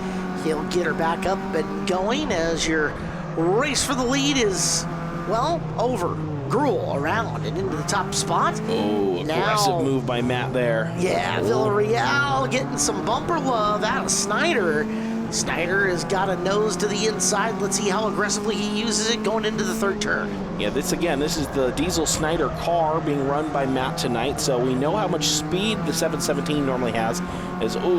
he'll get her back up and going as your race for the lead is, well, over. Gruel around and into the top spot. Oh, aggressive move by Matt there. Yeah, Villarreal getting some bumper love out of Snyder. Snyder has got a nose to the inside. Let's see how aggressively he uses it going into the third turn. Yeah, this is the Diesel Snyder car being run by Matt tonight, so we know how much speed the 717 normally has.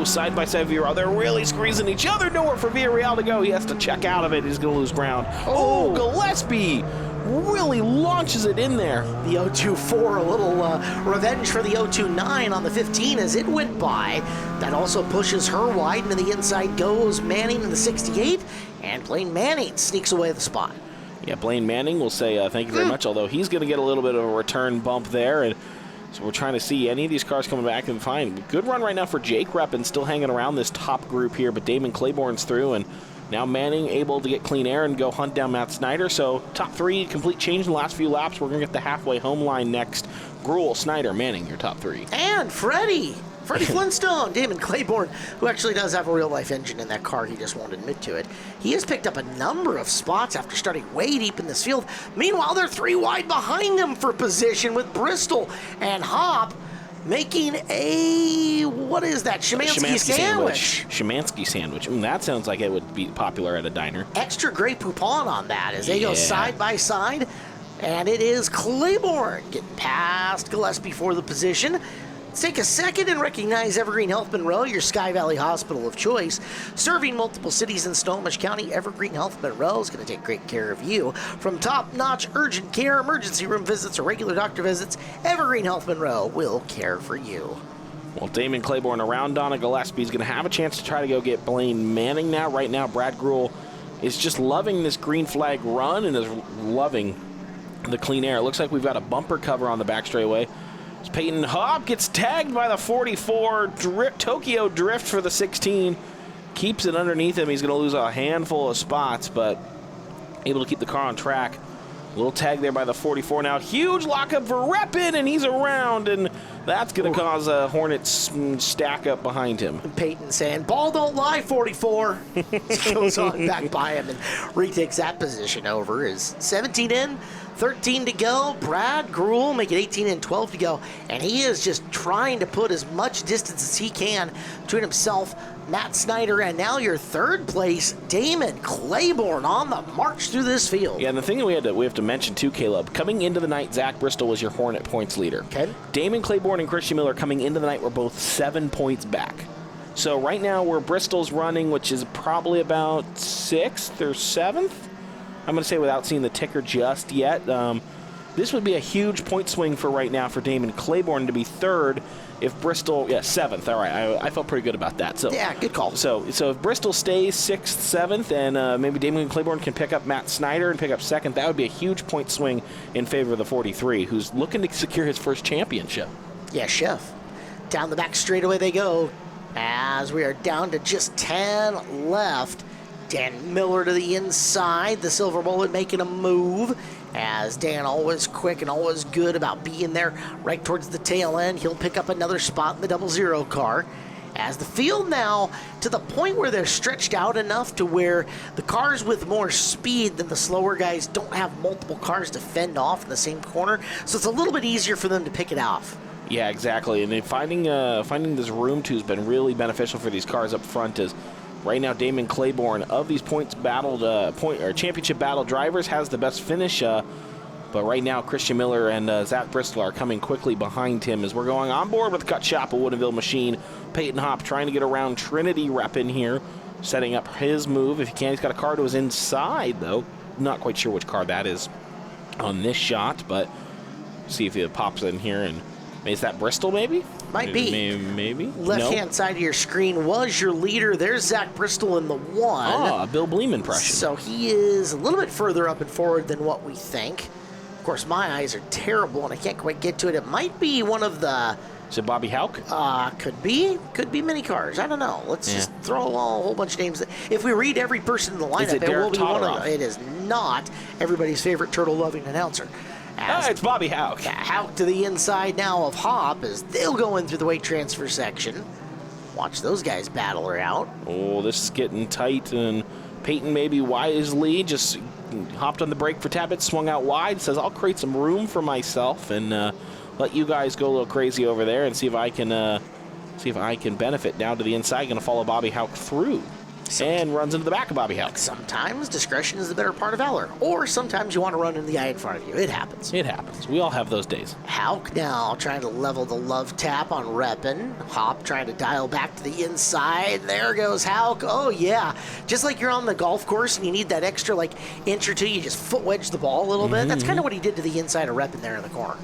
Side by side Villarreal, they're really squeezing each other. Nowhere for Villarreal to go. He has to check out of it. He's going to lose ground. Gillespie really launches it in there. The 024, a little revenge for the 029 on the 15 as it went by. That also pushes her wide, and to the inside goes Manning in the 68, and Blaine Manning sneaks away the spot. Yeah, Blaine Manning will say thank you very much, although he's going to get a little bit of a return bump there, and so we're trying to see any of these cars coming back and fine. Good run right now for Jake Reppin, still hanging around this top group here, but Damon Claiborne's through, and now Manning able to get clean air and go hunt down Matt Snyder. So top three, complete change in the last few laps. We're going to get the halfway home line next. Gruel, Snyder, Manning, your top three. And Freddie Flintstone, Damon Claiborne, who actually does have a real-life engine in that car. He just won't admit to it. He has picked up a number of spots after starting way deep in this field. Meanwhile, they're 3 wide behind him for position with Bristol and Hop making a, what is that, Szymanski sandwich. Szymanski sandwich. That sounds like it would be popular at a diner. Extra Grey Poupon on that as they go side by side. And it is Claiborne getting past Gillespie for the position. Let's take a second and recognize Evergreen Health Monroe, your Sky Valley hospital of choice. Serving multiple cities in Snohomish County, Evergreen Health Monroe is going to take great care of you. From top-notch urgent care, emergency room visits, or regular doctor visits, Evergreen Health Monroe will care for you. Well, Damon Claiborne around Donna Gillespie is going to have a chance to try to go get Blaine Manning now. Right now, Brad Gruel is just loving this green flag run and is loving the clean air. It looks like we've got a bumper cover on the back straightaway. Peyton Hop gets tagged by the 44. Tokyo Drift for the 16. Keeps it underneath him. He's going to lose a handful of spots, but able to keep the car on track. A little tag there by the 44 now. Huge lockup for Reppin, and he's around, and that's going to cause a Hornet stack up behind him. Peyton saying, ball don't lie, 44. Goes on back by him and retakes that position over. Is 17 in, 13 to go. Brad Gruel making 18 and 12 to go, and he is just trying to put as much distance as he can between himself, Matt Snyder, and now your third place, Damon Claiborne, on the march through this field. Yeah, and the thing that we have to mention too, Caleb, coming into the night, Zach Bristol was your Hornet points leader. Okay. Damon Claiborne and Christian Miller coming into the night were both 7 points back. So right now where Bristol's running, which is probably about 6th or 7th, I'm going to say without seeing the ticker just yet. This would be a huge point swing for right now for Damon Claiborne to be third. If Bristol, 7th, all right, I felt pretty good about that. So yeah, good call. So if Bristol stays 6th, 7th, and maybe Damon Claiborne can pick up Matt Snyder and pick up 2nd, that would be a huge point swing in favor of the 43, who's looking to secure his first championship. Yeah, Chef. Down the back straightaway they go as we are down to just 10 left. Dan Miller to the inside, the Silver Bullet making a move. As Dan, always quick and always good about being there right towards the tail end. He'll pick up another spot in the 00 car. as the field now to the point where they're stretched out enough to where the cars with more speed than the slower guys don't have multiple cars to fend off in the same corner, so it's a little bit easier for them to pick it off. Yeah, exactly. And then finding this room too has been really beneficial for these cars up front. As right now, Damon Claiborne of these championship battle drivers has the best finish. But right now, Christian Miller and Zach Bristol are coming quickly behind him as we're going on board with Cut Shop, a Woodinville machine. Peyton Hopp trying to get around Trinity Rep in here, setting up his move. If he can, he's got a car to his inside, though. Not quite sure which car that is on this shot, but see if he pops in here. And is that Bristol, maybe? Might be. Maybe. Left-hand side of your screen was your leader. There's Zach Bristol in the 1. Ah, Bill Bleem impression. So he is a little bit further up and forward than what we think. Of course, my eyes are terrible, and I can't quite get to it. It might be one of the... Is it Bobby Houck? Could be. Could be many cars. I don't know. Let's just throw a whole bunch of names. If we read every person in the lineup, it will be one of them. It is not everybody's favorite turtle-loving announcer. It's Bobby Houck. Houck to the inside now of Hopp as they'll go in through the weight transfer section. Watch those guys battle her out. Oh, this is getting tight, and Peyton maybe wisely just hopped on the brake for Tabbett, swung out wide, says, I'll create some room for myself and let you guys go a little crazy over there and see if I can benefit. Down to the inside, going to follow Bobby Houck through. And runs into the back of Bobby Houck. Sometimes discretion is the better part of valor. Or sometimes you want to run in the eye in front of you. It happens. It happens. We all have those days. Houck now trying to level the love tap on Reppin. Hopp trying to dial back to the inside. There goes Houck. Oh, yeah. Just like you're on the golf course and you need that extra inch or two, you just foot wedge the ball a little bit. That's kind of what he did to the inside of Reppin there in the corner.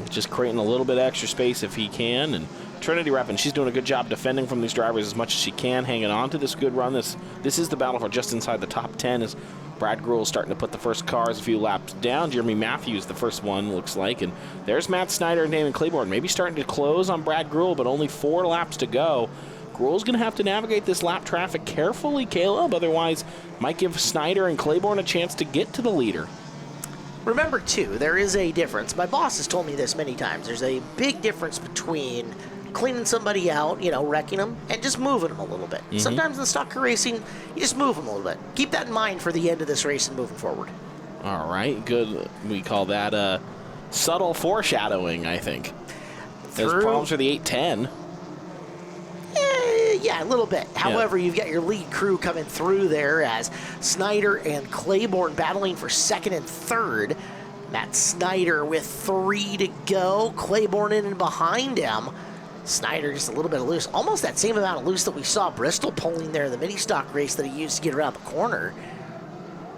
Just creating a little bit extra space if he can. And Trinity Reppin, she's doing a good job defending from these drivers as much as she can, hanging on to this good run. This is the battle for just inside the top 10 as Brad Gruel's starting to put the first cars a few laps down. Jeremy Matthews, the first one, looks like. And there's Matt Snyder and Damon Claiborne, maybe starting to close on Brad Gruel, but only 4 laps to go. Gruel's going to have to navigate this lap traffic carefully, Caleb. Otherwise, might give Snyder and Claiborne a chance to get to the leader. Remember, too, there is a difference. My boss has told me this many times. There's a big difference between cleaning somebody out, wrecking them, and just moving them a little bit. Sometimes in the stock car racing, you just move them a little bit. Keep that in mind for the end of this race and moving forward. All right, good. We call that subtle foreshadowing, I think. There's problems for the 810. Yeah, a little bit. However, you've got your lead crew coming through there as Snyder and Claiborne battling for second and third. Matt Snyder with 3 to go. Claiborne in and behind him. Snyder just a little bit of loose. Almost that same amount of loose that we saw Bristol pulling there in the mini-stock race that he used to get around the corner.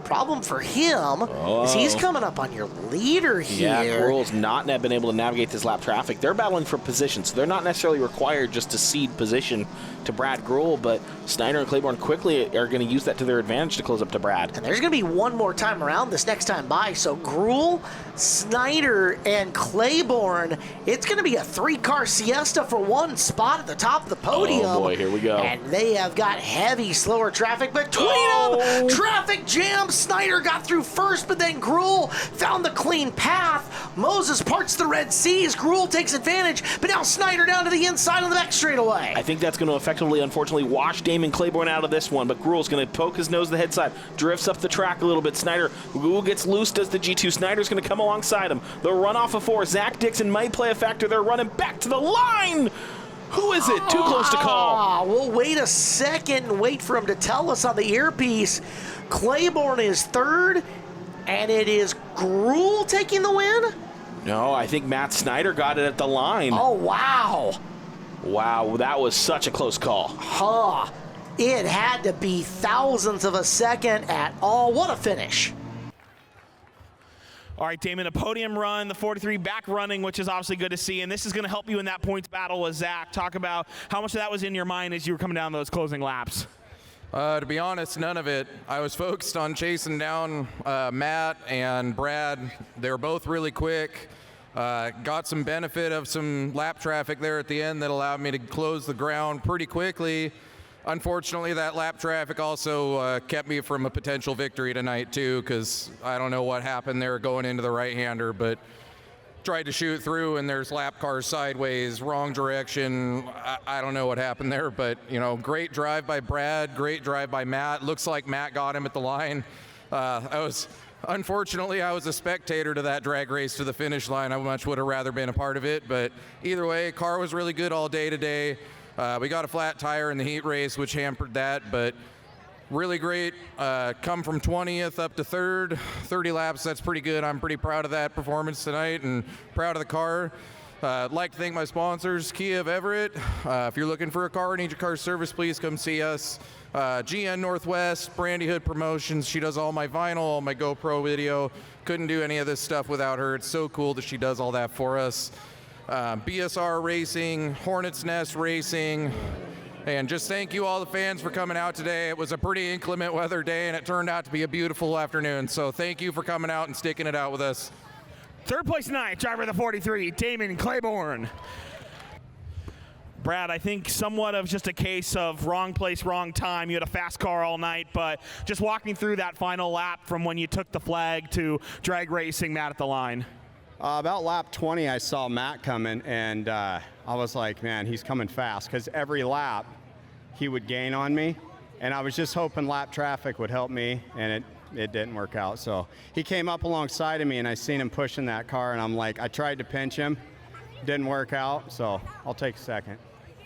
Problem for him is he's coming up on your leader here. Yeah, Gruel's not been able to navigate this lap traffic. They're battling for position, so they're not necessarily required just to cede position to Brad Gruel, but Snyder and Claiborne quickly are going to use that to their advantage to close up to Brad. And there's going to be one more time around this next time by, so Gruel, Snyder, and Claiborne, it's going to be a 3-car siesta for one spot at the top of the podium. Oh boy, here we go. And they have got heavy, slower traffic between them. Traffic jam. Snyder got through first, but then Gruel found the clean path. Moses parts the Red Seas. Gruel takes advantage, but now Snyder down to the inside on the back straightaway. I think that's going to effectively, unfortunately, wash Damon Claiborne out of this one, but Gruel's going to poke his nose to the head side, drifts up the track a little bit. Snyder, Gruel gets loose, does the G2. Snyder's going to come alongside him. The runoff of 4. Zach Dixon might play a factor. They're running back to the line. Who is it? Too close to call. We'll wait a second and wait for him to tell us on the earpiece. Claiborne is third, and it is Gruel taking the win? No, I think Matt Snyder got it at the line. Oh, wow. Wow, that was such a close call. It had to be thousandths of a second at all. What a finish. All right, Damon, a podium run, the 43 back running, which is obviously good to see, and this is going to help you in that points battle with Zach. Talk about how much of that was in your mind as you were coming down those closing laps. To be honest, none of it. I was focused on chasing down Matt and Brad. They were both really quick. Got some benefit of some lap traffic there at the end that allowed me to close the ground pretty quickly. Unfortunately, that lap traffic also kept me from a potential victory tonight too, because I don't know what happened there going into the right-hander, but tried to shoot through, and there's lap cars sideways, wrong direction. I don't know what happened there, but, you know, great drive by Brad, great drive by Matt. Looks like Matt got him at the line. Unfortunately, I was a spectator to that drag race to the finish line. I much would have rather been a part of it, but either way, car was really good all day today. We got a flat tire in the heat race, which hampered that, but really great. Come from 20th up to 3rd, 30 laps. That's pretty good. I'm pretty proud of that performance tonight and proud of the car. I'd like to thank my sponsors, Kia of Everett. If you're looking for a car or need your car service, please come see us. GN Northwest, Brandy Hood Promotions. She does all my vinyl, all my GoPro video. Couldn't do any of this stuff without her. It's so cool that she does all that for us. BSR Racing, Hornets Nest Racing. And just thank you all the fans for coming out today. It was a pretty inclement weather day, and it turned out to be a beautiful afternoon. So thank you for coming out and sticking it out with us. Third place tonight, driver of the 43, Damon Claiborne. Brad, I think somewhat of just a case of wrong place, wrong time. You had a fast car all night, but just walk me through that final lap from when you took the flag to drag racing Matt at the line. About lap 20, I saw Matt coming, and I was like, man, he's coming fast, because every lap he would gain on me, and I was just hoping lap traffic would help me, and it didn't work out. So he came up alongside of me, and I seen him pushing that car, and I'm like, I tried to pinch him, didn't work out, so I'll take a second.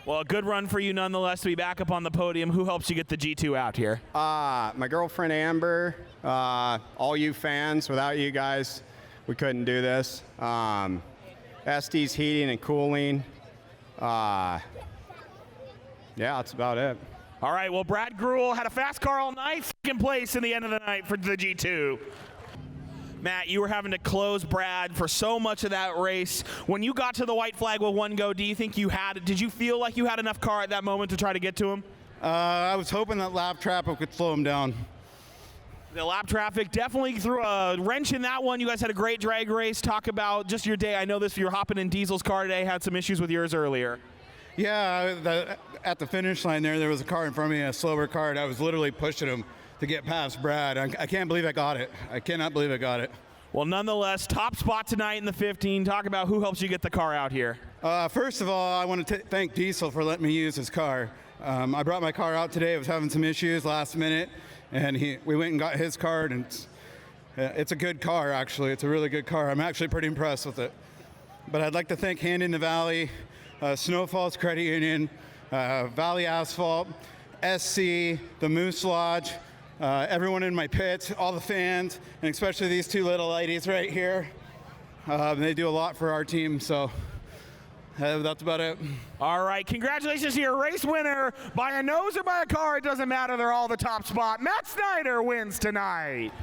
Well, a good run for you nonetheless to be back up on the podium. Who helps you get the G2 out here? My girlfriend Amber, all you fans. Without you guys, we couldn't do this. SD's heating and cooling. Yeah, that's about it. All right, well, Brad Gruel had a fast car all night, second place in the end of the night for the G2. Matt, you were having to close Brad for so much of that race. When you got to the white flag with one go, do you think did you feel like you had enough car at that moment to try to get to him? I was hoping that lap traffic could slow him down. The lap traffic definitely threw a wrench in that one. You guys had a great drag race. Talk about just your day. I know you're hopping in Diesel's car today, had some issues with yours earlier. Yeah, at the finish line there was a car in front of me, a slower car, and I was literally pushing him to get past Brad. I can't believe I got it. I cannot believe I got it. Well, nonetheless, top spot tonight in the 15. Talk about who helps you get the car out here. First of all, I want to thank Diesel for letting me use his car. I brought my car out today. I was having some issues last minute, and we went and got his car, and it's a good car, actually. It's a really good car. I'm actually pretty impressed with it. But I'd like to thank Hand in the Valley, Snow Falls Credit Union, Valley Asphalt, SC, the Moose Lodge, everyone in my pits, all the fans, and especially these two little ladies right here. They do a lot for our team, so that's about it. All right, congratulations to your race winner. By a nose or by a car, it doesn't matter. They're all the top spot. Matt Snyder wins tonight.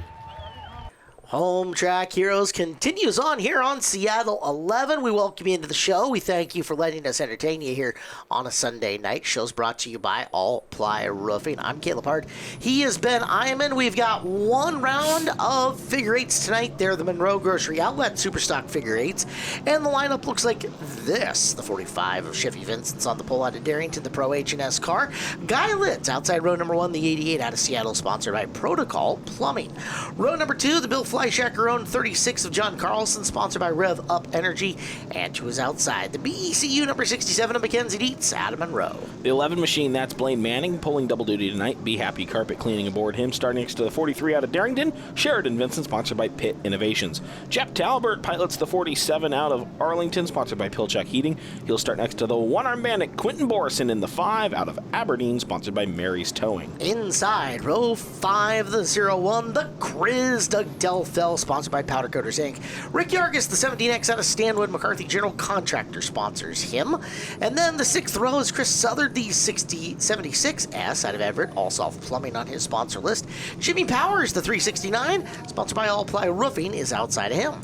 Home Track Heroes continues on here on Seattle 11. We welcome you into the show. We thank you for letting us entertain you here on a Sunday night. Show's brought to you by All Ply Roofing. I'm Caleb Hart. He is Ben Iman. We've got one round of figure eights tonight. They're the Monroe Grocery Outlet Superstock figure eights. And the lineup looks like this. The 45 of Chevy Vincent's on the pole out of Darrington, the Pro H&S car. Guy Litz outside row number 1, the 88 out of Seattle, sponsored by Protocol Plumbing. Row number 2, the Bill Fleischacker owned 36 of John Carlson, sponsored by Rev Up Energy. And to his outside, the BECU number 67 of Mackenzie Dietz out of Monroe. The 11 machine, that's Blaine Manning, pulling double duty tonight. Be Happy Carpet Cleaning aboard him. Starting next to the 43 out of Darrington, Sheridan Vincent, sponsored by Pitt Innovations. Jeff Talbert pilots the 47 out of Arlington, sponsored by Pilchuck Heating. He'll start next to the one-arm bandit, Quentin Borison, in the 5 out of Aberdeen, sponsored by Mary's Towing. Inside row 5, the 01, the Criz, Doug Delfell, sponsored by Powder Coaters Inc. Rick Yargis, the 17X out of Stanwood, McCarthy General Contractor, sponsors him. And then the 6th row is Chris Southard, the 76S out of Everett, Allsolve Plumbing on his sponsor list. Jimmy Powers, the 369, sponsored by All Ply Roofing, is outside of him.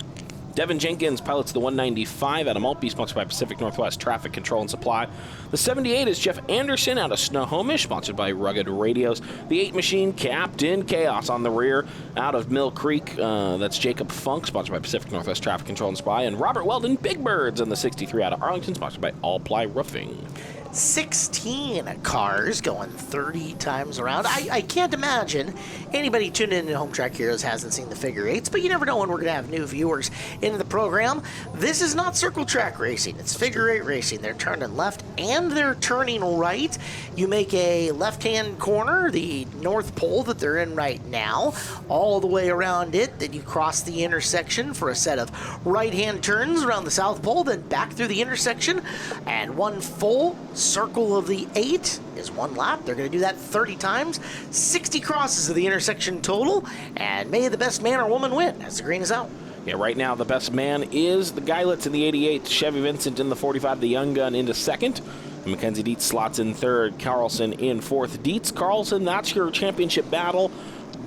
Devin Jenkins pilots the 195 out of Maltby, sponsored by Pacific Northwest Traffic Control and Supply. The 78 is Jeff Anderson out of Snohomish, sponsored by Rugged Radios. The 8 machine, Captain Chaos on the rear out of Mill Creek. That's Jacob Funk, sponsored by Pacific Northwest Traffic Control and Supply. And Robert Weldon, Big Birds, in the 63 out of Arlington, sponsored by All Ply Roofing. 16 cars going 30 times around. I can't imagine anybody tuned in to Home Track Heroes hasn't seen the figure eights, but you never know when we're going to have new viewers into the program. This is not circle track racing. It's figure eight racing. They're turning left and they're turning right. You make a left-hand corner, the north pole that they're in right now, all the way around it. Then you cross the intersection for a set of right-hand turns around the south pole, then back through the intersection, and one full circle of the 8 is one lap. They're going to do that 30 times, 60 crosses of the intersection total, and may the best man or woman win as the green is out. Yeah, right now the best man is the Geilitz in the 88, Chevy Vincent in the 45, the Young Gun into second. Mackenzie Dietz slots in third, Carlson in fourth. Dietz, Carlson, that's your championship battle.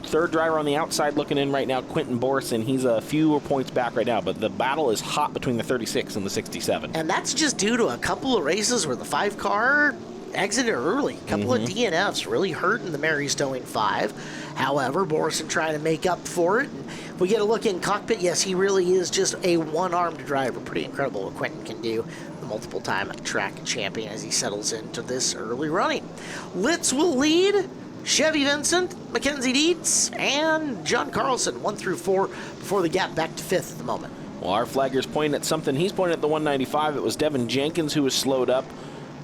Third driver on the outside looking in right now, Quentin Borson. He's a few points back right now, but the battle is hot between the 36 and the 67. And that's just due to a couple of races where the 5-car exited early. A couple of DNFs really hurting the Mary's Towing 5. However, Borson trying to make up for it. And if we get a look in cockpit, yes, he really is just a one-armed driver. Pretty incredible what Quentin can do. The multiple-time track champion as he settles into this early running. Litz will lead. Chevy Vincent, Mackenzie Dietz, and John Carlson, 1 through 4, before the gap back to 5th at the moment. Well, our flagger's pointing at something. He's pointing at the 195. It was Devin Jenkins who was slowed up.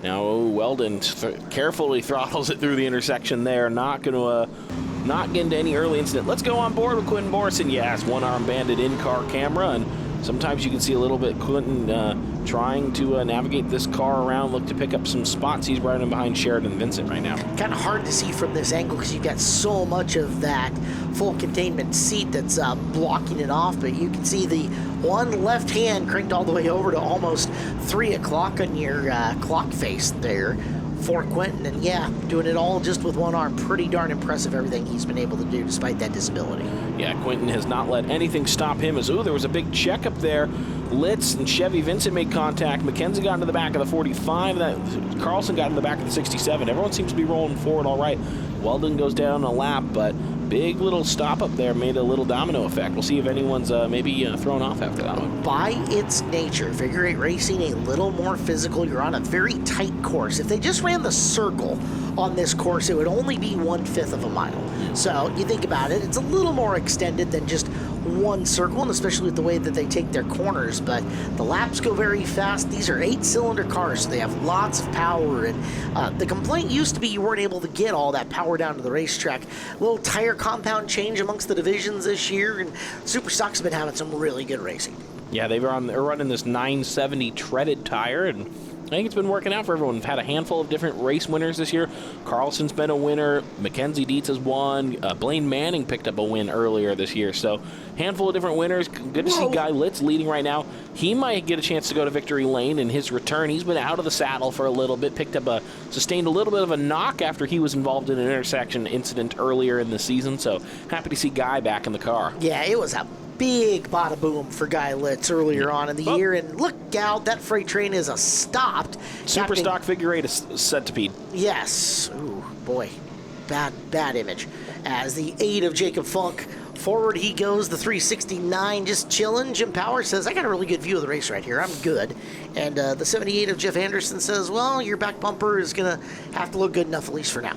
Now Weldon carefully throttles it through the intersection there. Not get into any early incident. Let's go on board with Quentin Borson. Yes, one-arm banded in-car camera, and sometimes you can see a little bit Quentin trying to navigate this car around, look to pick up some spots. He's right in behind Sheridan Vincent right now. Kind of hard to see from this angle because you've got so much of that full containment seat that's blocking it off, but you can see the one left hand cranked all the way over to almost 3 o'clock on your clock face there for Quentin. And yeah, doing it all just with one arm. Pretty darn impressive everything he's been able to do despite that disability. Yeah, Quentin has not let anything stop him. As there was a big check up there. Litz and Chevy Vincent made contact. Mackenzie got into the back of the 45. Carlson got in the back of the 67. Everyone seems to be rolling forward all right. Weldon goes down a lap, but big little stop up there made a little domino effect. We'll see if anyone's maybe thrown off after that one. By its nature, figure eight racing a little more physical. You're on a very tight course. If they just ran the circle on this course, it would only be 1/5 of a mile. So you think about it, it's a little more extended than just one circle, and especially with the way that they take their corners, but the laps go very fast. These are 8-cylinder cars, so they have lots of power, and the complaint used to be you weren't able to get all that power down to the racetrack. A little tire compound change amongst the divisions this year, and Super Stock's been having some really good racing. Yeah, they're running this 970 treaded tire, and I think it's been working out for everyone. We've had a handful of different race winners this year. Carlson's been a winner. Mackenzie Dietz has won. Blaine Manning picked up a win earlier this year. So handful of different winners. Good to see Guy Litz leading right now. He might get a chance to go to victory lane in his return. He's been out of the saddle for a little bit. Sustained a little bit of a knock after he was involved in an intersection incident earlier in the season. So happy to see Guy back in the car. Yeah, it was a big bada boom for Guy Litz earlier on in the year, and look out, that freight train is stopped. Super Stock figure eight is centipede. Yes. Ooh, boy. Bad image. As the 8 of Jacob Funk, forward he goes, the 369 just chilling. Jim Power says, I got a really good view of the race right here. I'm good. And the 78 of Jeff Anderson says, well, your back bumper is going to have to look good enough, at least for now.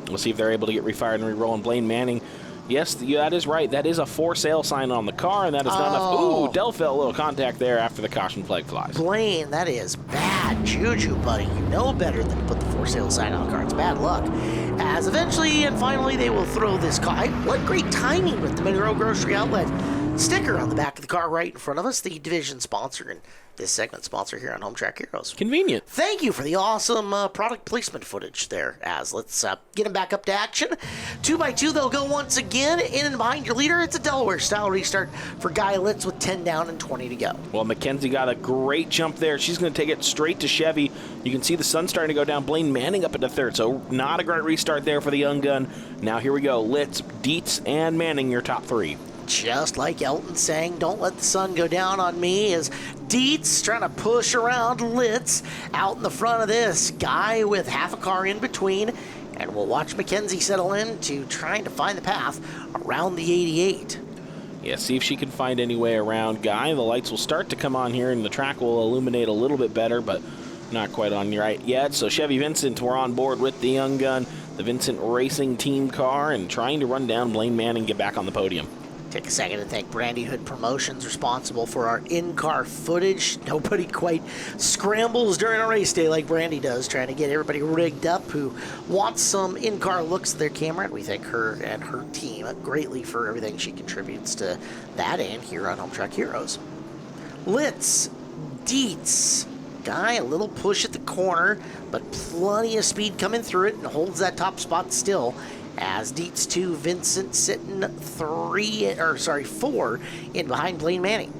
We'll see if they're able to get refired and re-rolling. Blaine Manning. Yes, that is right. That is a for sale sign on the car, and that is not enough. Ooh, Delphel, a little contact there after the caution flag flies. Blaine, that is bad juju, buddy. You know better than to put the for sale sign on the car. It's bad luck. As eventually and finally they will throw this car. What great timing with the Monroe Grocery Outlet sticker on the back of the car right in front of us, the division sponsor and this segment sponsor here on Home Track Heroes. Convenient. Thank you for the awesome product placement footage there, Az. Let's get them back up to action. 2x2, they'll go once again. In and behind your leader, it's a Delaware-style restart for Guy Litz with 10 down and 20 to go. Well, Mackenzie got a great jump there. She's going to take it straight to Chevy. You can see the sun starting to go down. Blaine Manning up into third, so not a great restart there for the young gun. Now here we go. Litz, Dietz, and Manning, your top three. Just like Elton sang, don't let the sun go down on me, as Dietz trying to push around Litz out in the front of this. Guy with half a car in between, and we'll watch Mackenzie settle in to trying to find the path around the 88. Yeah, see if she can find any way around Guy. The lights will start to come on here, and the track will illuminate a little bit better, but Not quite on right yet. So Chevy Vincent, we're on board with the young gun, the Vincent Racing Team car, and trying to run down Blaine Manning and get back on the podium. Take a second to thank Brandy Hood Promotions, responsible for our in-car footage. Nobody quite scrambles during a race day like Brandy does, trying to get everybody rigged up who wants some in-car looks at their camera. And we thank her and her team greatly for everything she contributes to that and here on Home Track Heroes. Litz, Dietz, Guy, a little push at the corner, but plenty of speed coming through it and holds that top spot still. As Dietz 2, Vincent sitting 4 in behind Blaine Manning.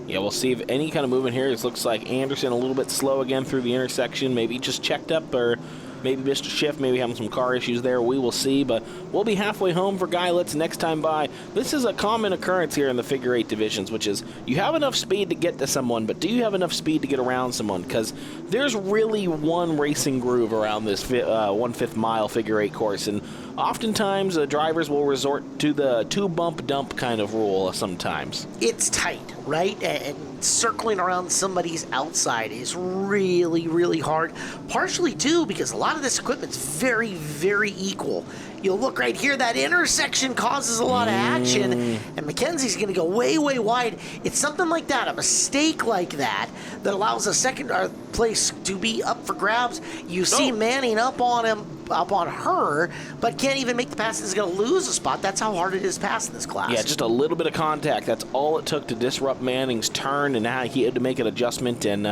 Yeah, we'll see if any kind of movement here. It looks like Anderson a little bit slow again through the intersection. Maybe just checked up, or maybe missed a shift, maybe having some car issues there. We will see, but we'll be halfway home for Guy Litz next time by. This is a common occurrence here in the figure 8 divisions, which is you have enough speed to get to someone, but do you have enough speed to get around someone? Because there's really one racing groove around this 1/5 mile figure 8 course, and oftentimes drivers will resort to the 2-bump-dump kind of rule sometimes. It's tight, right? And circling around somebody's outside is really, really hard. Partially, too, because a lot of this equipment's very, very equal. You'll look right here, that intersection causes a lot of action, and Mackenzie's going to go way, way wide. It's something like that, a mistake like that, that allows a second place to be up for grabs. You see Manning up on her, but can't even make the pass and is going to lose a spot. That's how hard it is to pass in this class. Yeah, just a little bit of contact. That's all it took to disrupt Manning's turn, and now he had to make an adjustment, and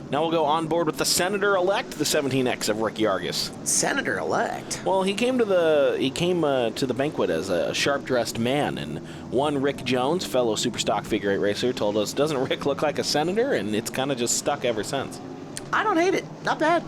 now we'll go on board with the Senator-elect, the 17X of Rick Yargis. Senator-elect? Well, he came to the banquet as a sharp-dressed man, and one Rick Jones, fellow Superstock figure 8 racer, told us, doesn't Rick look like a senator? And it's kind of just stuck ever since. I don't hate it. Not bad.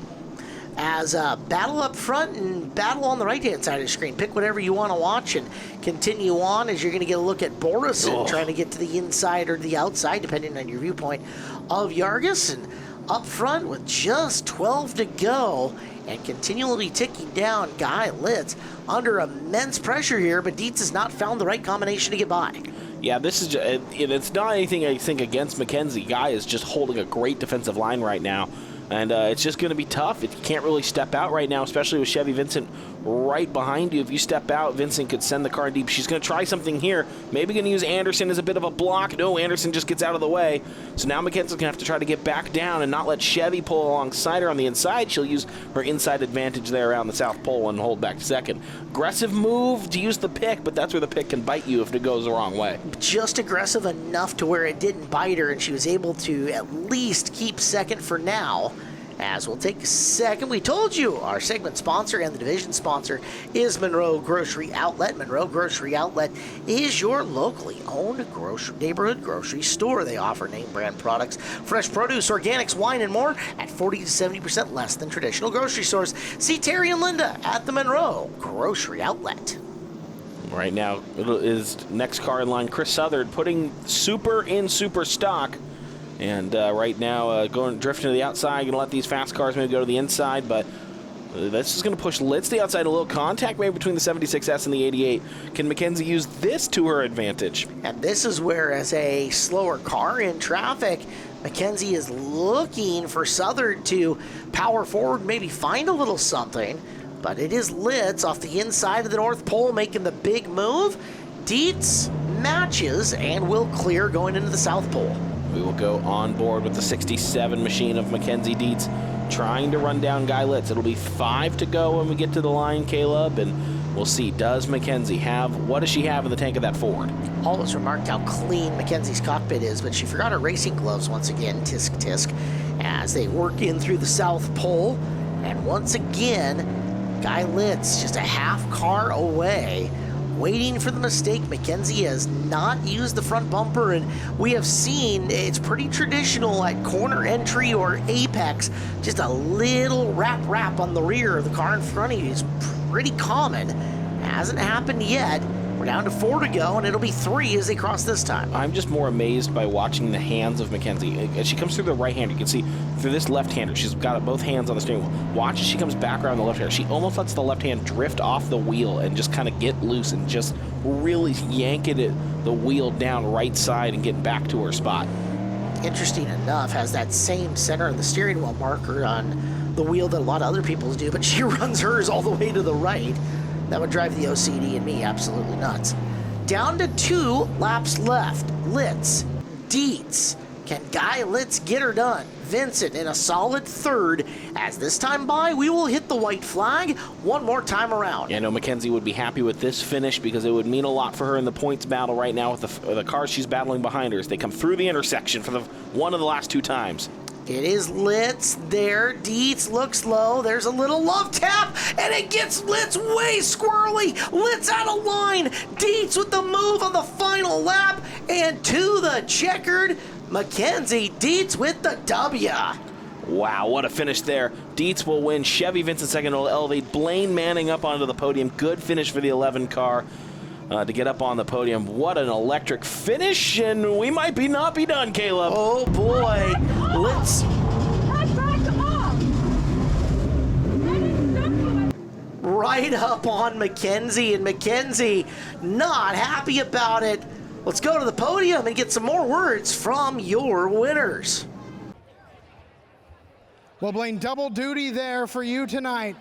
As battle up front and battle on the right-hand side of the screen. Pick whatever you want to watch and continue on as you're going to get a look at Borison trying to get to the inside or the outside, depending on your viewpoint, of Yargis. And up front with just 12 to go and continually ticking down, Guy Litz under immense pressure here, but Dietz has not found the right combination to get by. Yeah, this is it's not anything I think against Mackenzie. Guy is just holding a great defensive line right now. And it's just going to be tough. You can't really step out right now, especially with Chevy Vincent right behind you. If you step out, Vincent could send the car deep. She's going to try something here. Maybe going to use Anderson as a bit of a block. No, Anderson just gets out of the way. So now Mackenzie's going to have to try to get back down and not let Chevy pull alongside her on the inside. She'll use her inside advantage there around the South Pole and hold back second. Aggressive move to use the pick, but that's where the pick can bite you if it goes the wrong way. Just aggressive enough to where it didn't bite her, and she was able to at least keep second for now. As we'll take a second, we told you our segment sponsor and the division sponsor is Monroe Grocery Outlet. Monroe Grocery Outlet is your locally owned neighborhood grocery store. They offer name brand products, fresh produce, organics, wine, and more at 40 to 70% less than traditional grocery stores. See Terry and Linda at the Monroe Grocery Outlet. Right now is next car in line, Chris Southard, putting super in super stock. And right now, drifting to the outside, going to let these fast cars maybe go to the inside, but this is going to push Litz to the outside. A little contact maybe between the 76S and the 88. Can Mackenzie use this to her advantage? And this is where, as a slower car in traffic, Mackenzie is looking for Southard to power forward, maybe find a little something, but it is Litz off the inside of the North Pole making the big move. Dietz matches and will clear going into the South Pole. We will go on board with the 67 machine of Mackenzie Dietz, trying to run down Guy Litz. It'll be 5 to go when we get to the line, Caleb, and we'll see. Does Mackenzie what does she have in the tank of that Ford? Always remarked how clean Mackenzie's cockpit is, but she forgot her racing gloves once again, tisk tisk, as they work in through the South Pole. And once again, Guy Litz just a half car away, waiting for the mistake. Mackenzie has not used the front bumper, and we have seen it's pretty traditional at corner entry or apex. Just a little wrap on the rear of the car in front of you is pretty common. Hasn't happened yet. We're down to 4 to go, and it'll be 3 as they cross this time. I'm just more amazed by watching the hands of Mackenzie. As she comes through the right hand, you can see through this left-hander, she's got both hands on the steering wheel. Watch as she comes back around the left hand. She almost lets the left hand drift off the wheel and just kind of get loose and just really yanking the wheel down right side and get back to her spot. interesting enough, has that same center of the steering wheel marker on the wheel that a lot of other people do, but she runs hers all the way to the right. That would drive the OCD and me absolutely nuts. Down to 2 laps left. Litz, Dietz. Can Guy Litz get her done? Vincent in a solid third. As this time by, we will hit the white flag one more time around. Yeah, I know Mackenzie would be happy with this finish because it would mean a lot for her in the points battle right now with the cars she's battling behind her as they come through the intersection for one of the last 2 times. It is Litz there. Dietz looks low. There's a little love tap, and it gets Litz way squirrely. Litz out of line. Dietz with the move on the final lap, and to the checkered Mackenzie Dietz with the W. Wow, what a finish there. Dietz will win. Chevy Vincent second will elevate. Blaine Manning up onto the podium. Good finish for the 11 car to get up on the podium. What an electric finish, and we might not be done, Caleb. Oh boy, let's... Right up on Mackenzie, and Mackenzie not happy about it. Let's go to the podium and get some more words from your winners. Well, Blaine, double duty there for you tonight.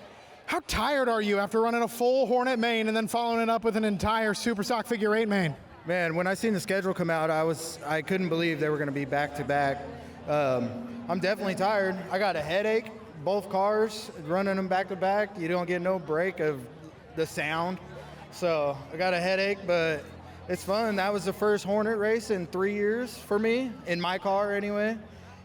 How tired are you after running a full Hornet main and then following it up with an entire Super Stock Figure 8 main? Man, when I seen the schedule come out, I couldn't believe they were going to be back-to-back. I'm definitely tired. I got a headache, both cars, running them back-to-back. You don't get no break of the sound. So I got a headache, but it's fun. That was the first Hornet race in 3 years for me, in my car anyway.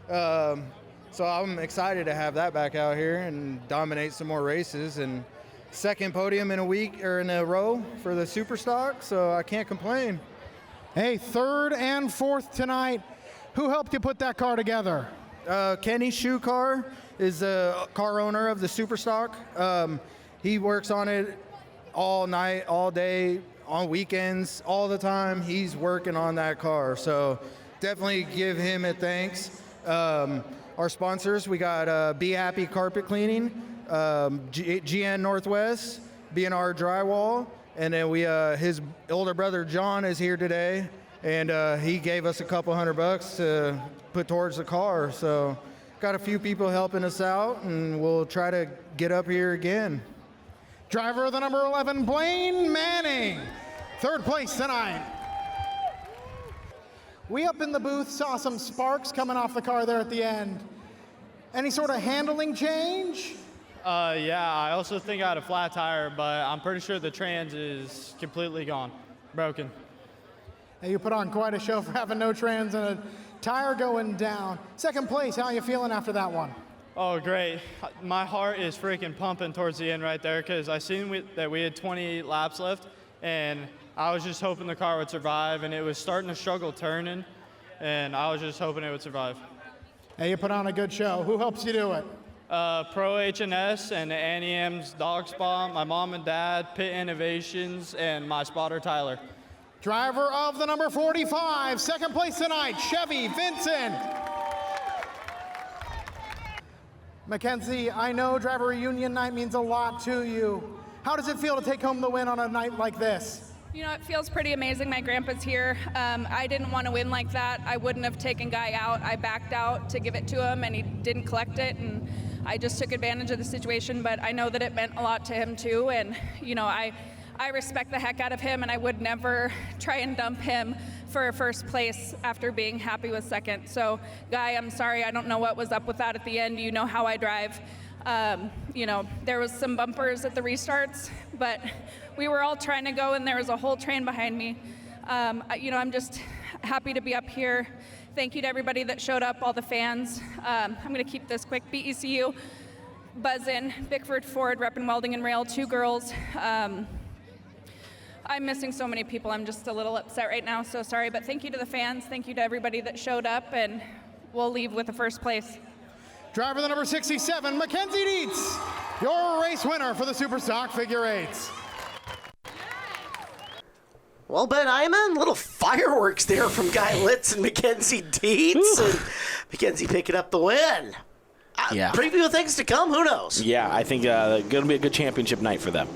So I'm excited to have that back out here and dominate some more races. And second podium in a row for the Super Stock, so I can't complain. Hey, third and fourth tonight. Who helped you put that car together? Kenny Shoecar is the car owner of the Super Stock. He works on it all night, all day, on weekends, all the time. He's working on that car, so definitely give him a thanks. Our sponsors, we got Be Happy Carpet Cleaning, GN Northwest, B&R Drywall, and then his older brother John is here today, and he gave us a couple $100 to put towards the car. So got a few people helping us out, and we'll try to get up here again. Driver of the number 11, Blaine Manning, third place tonight. We up in the booth saw some sparks coming off the car there at the end. Any sort of handling change? Yeah, I also think I had a flat tire, but I'm pretty sure the trans is completely gone, broken. Hey, you put on quite a show for having no trans and a tire going down. Second place, how are you feeling after that one? Oh, great. My heart is freaking pumping towards the end right there because I seen that we had 28 laps left, and I was just hoping the car would survive, and it was starting to struggle turning, and I was just hoping it would survive. Hey, you put on a good show. Who helps you do it? Pro H&S and Annie M's Dog Spa, my mom and dad, Pit Innovations, and my spotter, Tyler. Driver of the number 45, second place tonight, Chevy Vincent. Mackenzie, I know driver reunion night means a lot to you. How does it feel to take home the win on a night like this? You know, it feels pretty amazing. My grandpa's here. I didn't want to win like that. I wouldn't have taken Guy out. I backed out to give it to him, and he didn't collect it, and I just took advantage of the situation, but I know that it meant a lot to him too, and you know, I respect the heck out of him, and I would never try and dump him for first place after being happy with second. So, Guy, I'm sorry. I don't know what was up with that at the end. You know how I drive. You know, there was some bumpers at the restarts, but we were all trying to go, and there was a whole train behind me. You know, I'm just happy to be up here. Thank you to everybody that showed up, all the fans. I'm going to keep this quick. BECU, Buzzin, Bickford Ford, repping Welding and Rail, 2 girls. I'm missing so many people. I'm just a little upset right now, so sorry. But thank you to the fans. Thank you to everybody that showed up, and we'll leave with the first place. Driver the number 67, Mackenzie Dietz, your race winner for the Super Stock Figure 8s. Well, Ben Iman, little fireworks there from Guy Litz and Mackenzie Dietz. And Mackenzie picking up the win. Yeah. Preview of things to come, who knows? Yeah, I think going to be a good championship night for them.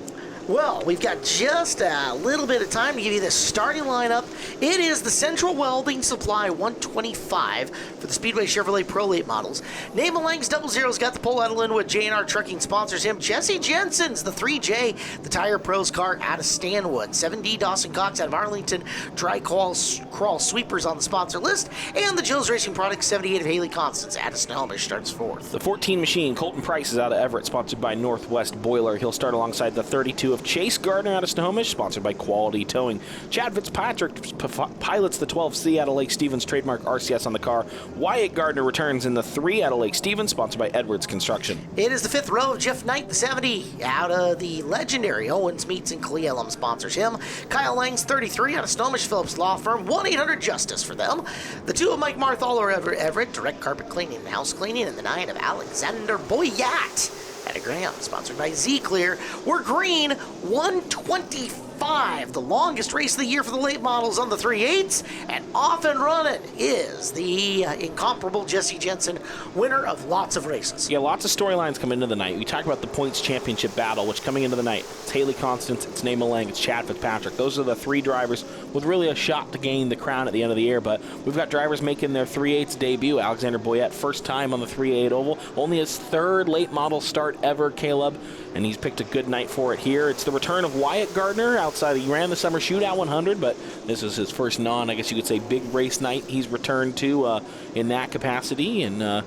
Well, we've got just a little bit of time to give you the starting lineup. It is the Central Welding Supply 125 for the Speedway Chevrolet Prolate models. Naaman Lang's 00's got the pole out of Linwood. J&R Trucking sponsors him. Jesse Jensen's the 3J, the Tire Pros car out of Stanwood. 7D Dawson Cox out of Arlington. Dry Crawl Sweepers on the sponsor list. And the Joe's Racing Products 78 of Haley Constance out of Snohomish starts fourth. The 14 machine, Colton Price, is out of Everett, sponsored by Northwest Boiler. He'll start alongside the 32 of Chase Gardner out of Snohomish, sponsored by Quality Towing. Chad Fitzpatrick pilots the 12C out of Lake Stevens, trademark RCS on the car. Wyatt Gardner returns in the 3 out of Lake Stevens, sponsored by Edwards Construction. It is the 5th row of Jeff Knight, the 70 out of the legendary Owens Meats and Cleellum sponsors him. Kyle Lang's 33 out of Snohomish Phillips Law Firm, 1-800-JUSTICE for them. The 2 of Mike Marthaler Everett, direct carpet cleaning and house cleaning, and the 9 of Alexander Boyat at a Graham, sponsored by Z-Clear. We're green, 125, the longest race of the year for the late models on the 3/8s, and off and running is the incomparable Jesse Jensen, winner of lots of races. Yeah, lots of storylines come into the night. We talk about the points championship battle, which coming into the night, it's Haley Constance, it's Naaman Lang, it's Chad Fitzpatrick. Those are the 3 drivers with really a shot to gain the crown at the end of the year, but we've got drivers making their 3/8s debut. Alexander Boyette, first time on the 3/8 oval, only his 3rd late model start ever, Caleb, and he's picked a good night for it here. It's the return of Wyatt Gardner outside. He ran the Summer Shootout 100, but this is his first I guess you could say, big race night he's returned to in that capacity, and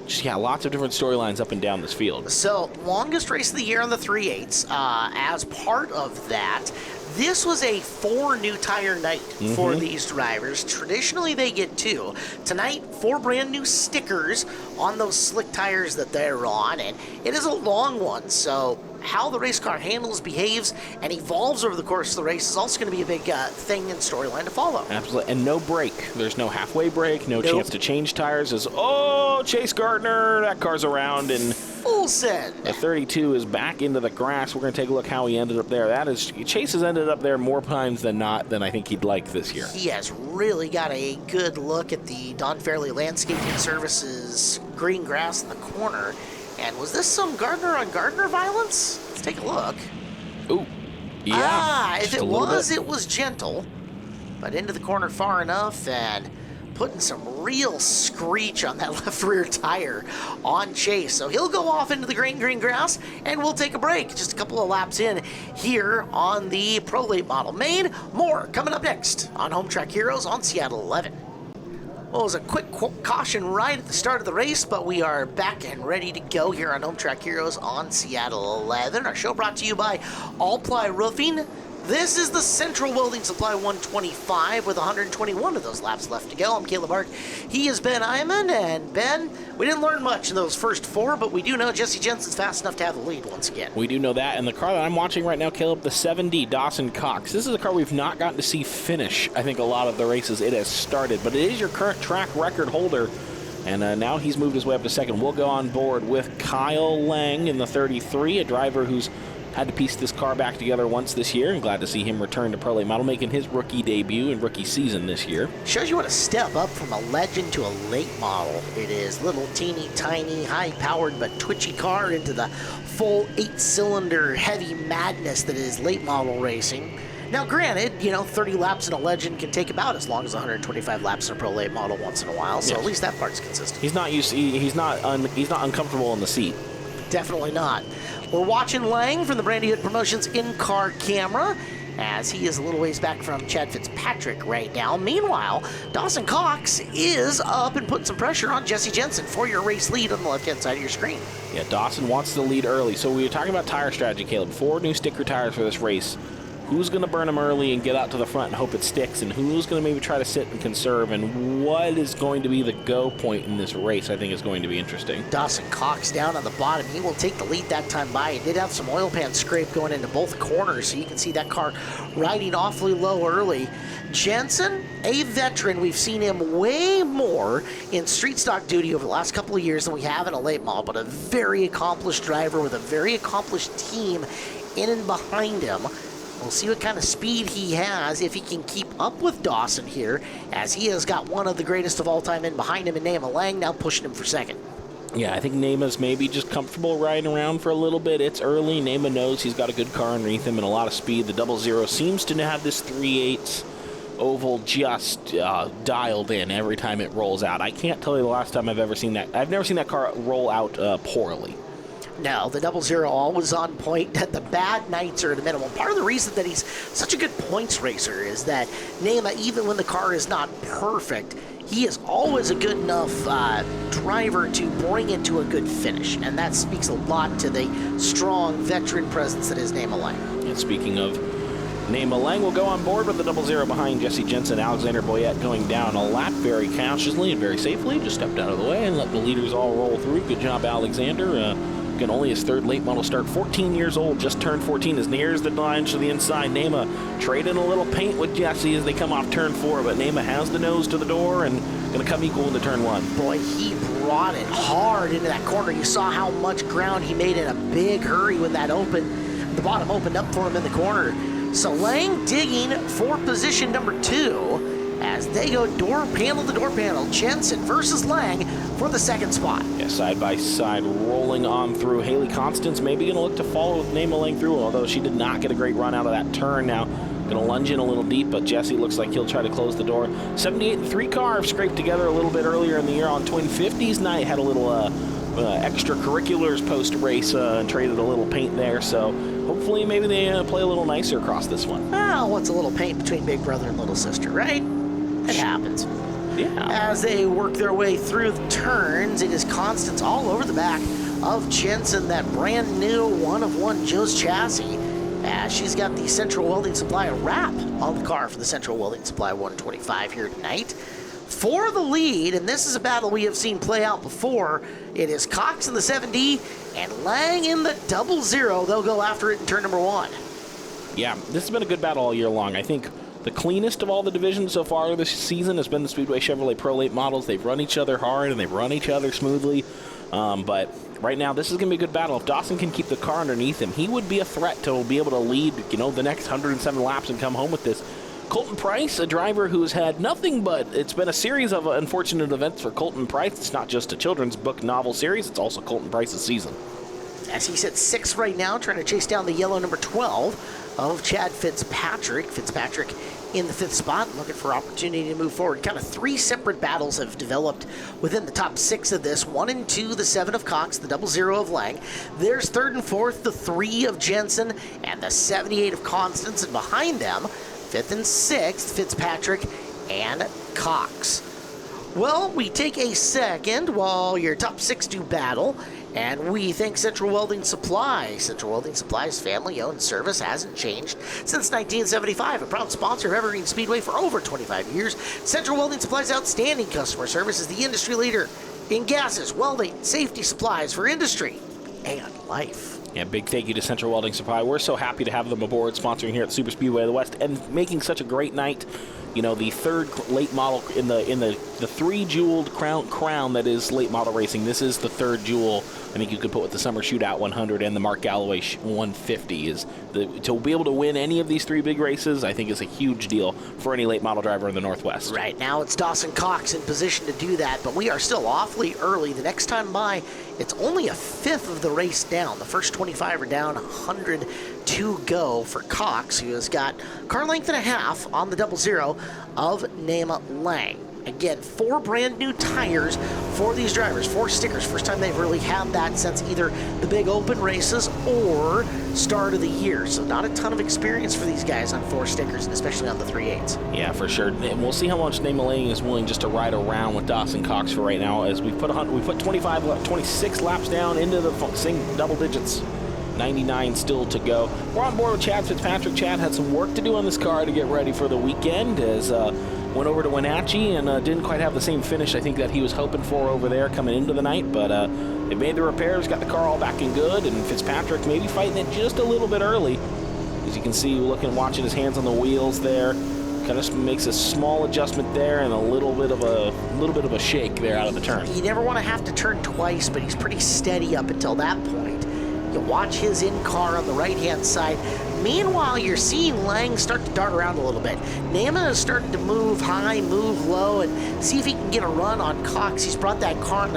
just, yeah, lots of different storylines up and down this field. So, longest race of the year on the 3/8s. As part of that, this was a 4 new tire night for these drivers. Traditionally, they get 2. Tonight, 4 brand new stickers on those slick tires that they're on, and it is a long one, so how the race car handles, behaves, and evolves over the course of the race is also going to be a big thing and storyline to follow. Absolutely, and no break. There's no halfway break, no chance to change tires. Chase Gardner, that car's around, and full send. The 32 is back into the grass. We're going to take a look how he ended up there. Chase has ended up there more times than not than I think he'd like this year. He has really got a good look at the Don Fairley Landscaping Services green grass in the corner. And was this some Gardner on Gardner violence? Let's take a look. Ooh, yeah. If it was gentle, but into the corner far enough and putting some real screech on that left rear tire on Chase. So he'll go off into the green grass, and we'll take a break. Just a couple of laps in here on the Prolate model. Main, more coming up next on Home Track Heroes on Seattle 11. Well, it was a quick caution right at the start of the race, but we are back and ready to go here on Home Track Heroes on Seattle 11. Our show brought to you by All Ply Roofing. This is the Central Welding Supply 125 with 121 of those laps left to go. I'm Caleb Hart. He is Ben Iman, and Ben, we didn't learn much in those first 4, but we do know Jesse Jensen's fast enough to have the lead once again. We do know that, and the car that I'm watching right now, Caleb, the 7D Dawson Cox. This is a car we've not gotten to see finish, I think, a lot of the races it has started, but it is your current track record holder, and now he's moved his way up to second. We'll go on board with Kyle Lang in the 33, a driver who's had to piece this car back together once this year, and glad to see him return to Prolate model, making his rookie debut and rookie season this year. Shows you what a step up from a legend to a late model. It is little teeny tiny, high-powered but twitchy car into the full 8-cylinder heavy madness that is late model racing. Now, granted, 30 laps in a legend can take about as long as 125 laps in a Prolate model once in a while, so at least that part's consistent. He's not uncomfortable in the seat. Definitely not. We're watching Lang from the Brandy Hood Promotions in-car camera as he is a little ways back from Chad Fitzpatrick right now. Meanwhile, Dawson Cox is up and putting some pressure on Jesse Jensen for your race lead on the left-hand side of your screen. Yeah, Dawson wants the lead early. So we were talking about tire strategy, Caleb. 4 new sticker tires for this race. Who's going to burn them early and get out to the front and hope it sticks, and who's going to maybe try to sit and conserve, and what is going to be the go point in this race, I think is going to be interesting. Dawson Cox down on the bottom. He will take the lead that time by. He did have some oil pan scrape going into both corners, so you can see that car riding awfully low early. Jensen, a veteran, we've seen him way more in street stock duty over the last couple of years than we have in a late model, but a very accomplished driver with a very accomplished team in and behind him. We'll see what kind of speed he has, if he can keep up with Dawson here, as he has got one of the greatest of all time in behind him in Naaman Lang, now pushing him for second. Yeah, I think Neyma's maybe just comfortable riding around for a little bit. It's early. Neyma knows he's got a good car underneath him and a lot of speed. The 00 seems to have this 3/8 oval just dialed in every time it rolls out. I can't tell you the last time I've ever seen that. I've never seen that car roll out poorly. No, the 00 always on point. The bad nights are at a minimum. Part of the reason that he's such a good points racer is that Neyma, even when the car is not perfect, he is always a good enough driver to bring it to a good finish. And that speaks a lot to the strong veteran presence that is Neyma Lang. And speaking of Neyma Lang, will go on board with the 00 behind Jesse Jensen. Alexander Boyette going down a lap very cautiously and very safely. Just stepped out of the way and let the leaders all roll through. Good job, Alexander. Again, only his third late model start. 14 years old, just turned 14, as near as the line to the inside. Neyma trading a little paint with Jesse as they come off turn 4, but Neyma has the nose to the door and going to come equal into turn 1. Boy, he brought it hard into that corner. You saw how much ground he made in a big hurry when that opened. The bottom opened up for him in the corner. So Lang digging for position number 2 as they go door panel to door panel. Jensen versus Lang for the second spot. Yeah, side by side, rolling on through. Haley Constance maybe going to look to follow with Neyma Lang through, although she did not get a great run out of that turn. Now going to lunge in a little deep, but Jesse looks like he'll try to close the door. 78 and 3 car have scraped together a little bit earlier in the year on Twin 50s night. Had a little extracurriculars post-race and traded a little paint there, so hopefully maybe they play a little nicer across this one. Well, what's a little paint between big brother and little sister, right? It happens. Yeah. As they work their way through the turns, it is Constance all over the back of Jensen, that brand new one-of-one Joe's chassis, as she's got the Central Welding Supply wrap on the car for the Central Welding Supply 125 here tonight. For the lead, and this is a battle we have seen play out before, it is Cox in the 7D and Lang in the 00. They'll go after it in turn number 1. Yeah, this has been a good battle all year long. I think the cleanest of all the divisions so far this season has been the Speedway Chevrolet Prolate models. They've run each other hard and they've run each other smoothly. But right now, this is going to be a good battle. If Dawson can keep the car underneath him, he would be a threat to be able to lead, the next 107 laps and come home with this. Colton Price, a driver who's had nothing but, it's been a series of unfortunate events for Colton Price. It's not just a children's book novel series, it's also Colton Price's season. As he's at 6 right now, trying to chase down the yellow number 12 of Chad Fitzpatrick. Fitzpatrick in the 5th spot, looking for opportunity to move forward. Kind of 3 separate battles have developed within the top 6 of this. 1 and 2, the 7 of Cox, the 00 of Lang. There's 3rd and 4th, the 3 of Jensen, and the 78 of Constance. And behind them, 5th and 6th, Fitzpatrick and Cox. Well, we take a second while your top 6 do battle, and we thank Central Welding Supply. Central Welding Supply's family-owned service hasn't changed since 1975. A proud sponsor of Evergreen Speedway for over 25 years. Central Welding Supply's outstanding customer service is the industry leader in gases, welding, safety supplies for industry and life. Yeah, big thank you to Central Welding Supply. We're so happy to have them aboard, sponsoring here at Super Speedway of the West and making such a great night. The 3rd late model in the 3 jeweled crown that is late model racing. This is the 3rd jewel. I think you could put with the Summer Shootout 100 and the Mark Galloway 150. To be able to win any of these 3 big races, I think is a huge deal for any late model driver in the Northwest. Right now, it's Dawson Cox in position to do that, but we are still awfully early. The next time by, it's only a 5th of the race down. The first 25 are down, 100 to go for Cox, who has got car length and a half on the 00 of Neyma Lang. Again, 4 brand new tires for these drivers, 4 stickers. First time they've really had that since either the big open races or start of the year. So not a ton of experience for these guys on 4 stickers, and especially on the 3/8s. Yeah, for sure. And we'll see how much Neyma Lang is willing just to ride around with Dawson Cox for right now, as we put 26 laps down into the double digits. 99 still to go. We're on board with Chad Fitzpatrick. Chad had some work to do on this car to get ready for the weekend, as went over to Wenatchee and didn't quite have the same finish I think that he was hoping for over there coming into the night, but they made the repairs, got the car all back in good, and Fitzpatrick maybe fighting it just a little bit early. As you can see, watching his hands on the wheels there, kind of makes a small adjustment there and a little bit of a shake there out of the turn. You never want to have to turn twice, but he's pretty steady up until that point. You watch his in-car on the right-hand side Meanwhile, you're seeing Lang start to dart around a little bit. Nema is starting to move high, move low, and see if he can get a run on Cox. He's brought that car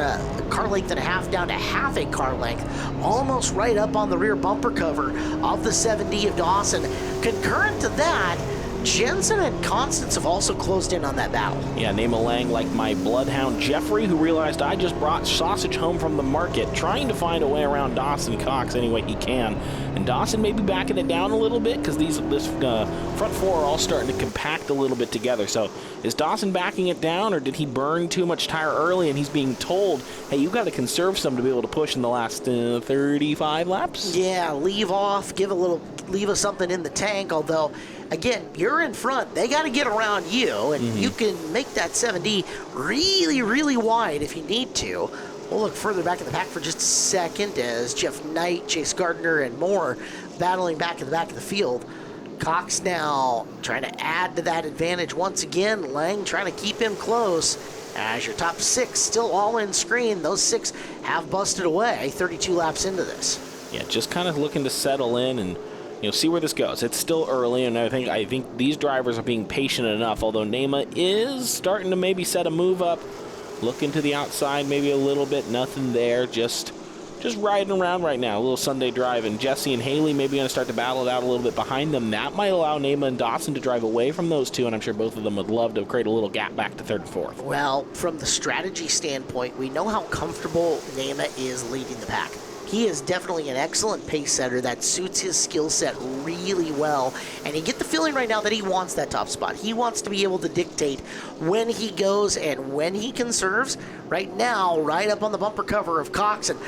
length and a half down to half a car length, almost right up on the rear bumper cover of the 7D of Dawson. Concurrent to that, Jensen and Constance have also closed in on that battle. Yeah, Nema Lang like my bloodhound Jeffrey, who realized I just brought sausage home from the market, trying to find a way around Dawson Cox any way he can. And Dawson may be backing it down a little bit because this front four are all starting to compact a little bit together. So is Dawson backing it down, or did he burn too much tire early and he's being told, hey, you got to conserve some to be able to push in the last 35 laps? Yeah, leave off, leave us something in the tank, although again, you're in front. They got to get around you, and you can make that 7D really, really wide if you need to. We'll look further back in the pack for just a second as Jeff Knight, Chase Gardner, and more battling back in the back of the field. Cox now trying to add to that advantage once again. Lang trying to keep him close as your top 6 still all in screen. Those 6 have busted away 32 laps into this. Yeah, just kind of looking to settle in and see where this goes. It's still early, and I think these drivers are being patient enough, although Nema is starting to maybe set a move up. Looking to the outside maybe a little bit. Nothing there. Just riding around right now. A little Sunday drive, and Jesse and Haley maybe going to start to battle it out a little bit behind them. That might allow Nema and Dawson to drive away from those two, and I'm sure both of them would love to create a little gap back to 3rd and 4th. Well, from the strategy standpoint, we know how comfortable Nema is leading the pack. He is definitely an excellent pace setter that suits his skill set really well. And you get the feeling right now that he wants that top spot. He wants to be able to dictate when he goes and when he conserves. Right now, right up on the bumper cover of Cox and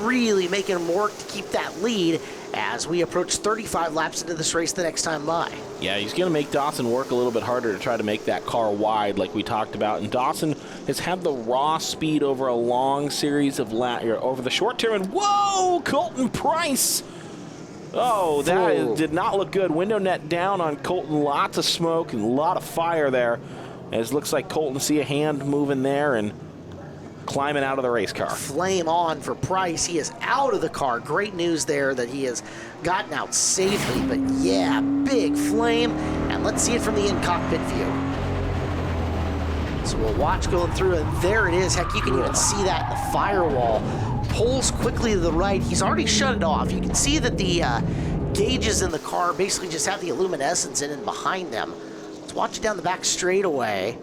really making him work to keep that lead as we approach 35 laps into this race the next time by. Yeah, he's going to make Dawson work a little bit harder to try to make that car wide like we talked about. And Dawson has had the raw speed over a long series of laps, over the short term. And whoa, Colton Price. Oh, that did not look good. Window net down on Colton. Lots of smoke and a lot of fire there. As it looks like Colton see a hand moving there and climbing out of the race car. Flame on for Price. He is out of the car. Great news there that he has gotten out safely. But yeah, big flame. And let's see it from the in-cockpit view. So we'll watch going through, and there it is. Heck, you can even see that in the firewall. Pulls quickly to the right. He's already shut it off. You can see that the gauges in the car basically just have the luminescence in and behind them. Let's watch it down the back straightaway.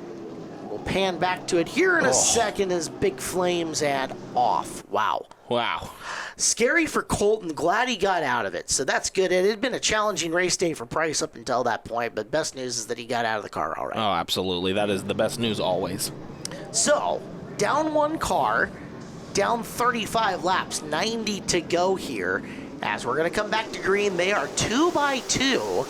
We'll pan back to it here in a second as big flames and off. Wow. Wow. Scary for Colton. Glad he got out of it. So that's good. It had been a challenging race day for Price up until that point, but best news is that he got out of the car all right. Oh, absolutely. That is the best news always. So, down one car, down 35 laps, 90 to go here. As we're going to come back to green, they are 2 by 2.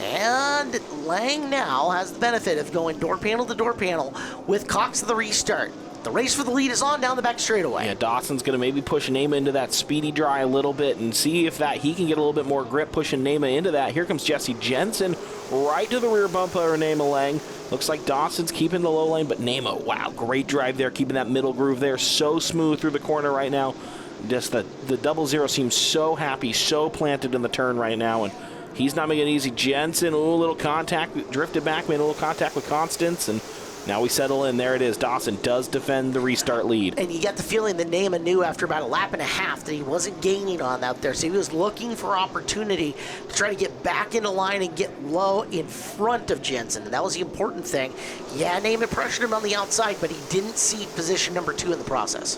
And Lang now has the benefit of going door panel to door panel with Cox at the restart. The race for the lead is on down the back straightaway. Yeah, Dawson's going to maybe push Nema into that speedy dry a little bit and see if he can get a little bit more grip pushing Nema into that. Here comes Jesse Jensen right to the rear bumper of Nema Lang. Looks like Dawson's keeping the low lane, but Nema, wow, great drive there, keeping that middle groove there. So smooth through the corner right now. Just the 00 seems so happy, so planted in the turn right now, and he's not making it easy. Jensen, a little contact, drifted back, made a little contact with Constance, and now we settle in. There it is. Dawson does defend the restart lead. And you get the feeling that Nema knew after about a lap and a half that he wasn't gaining on out there. So he was looking for opportunity to try to get back into line and get low in front of Jensen. And that was the important thing. Yeah, Nema pressured him on the outside, but he didn't cede position number 2 in the process.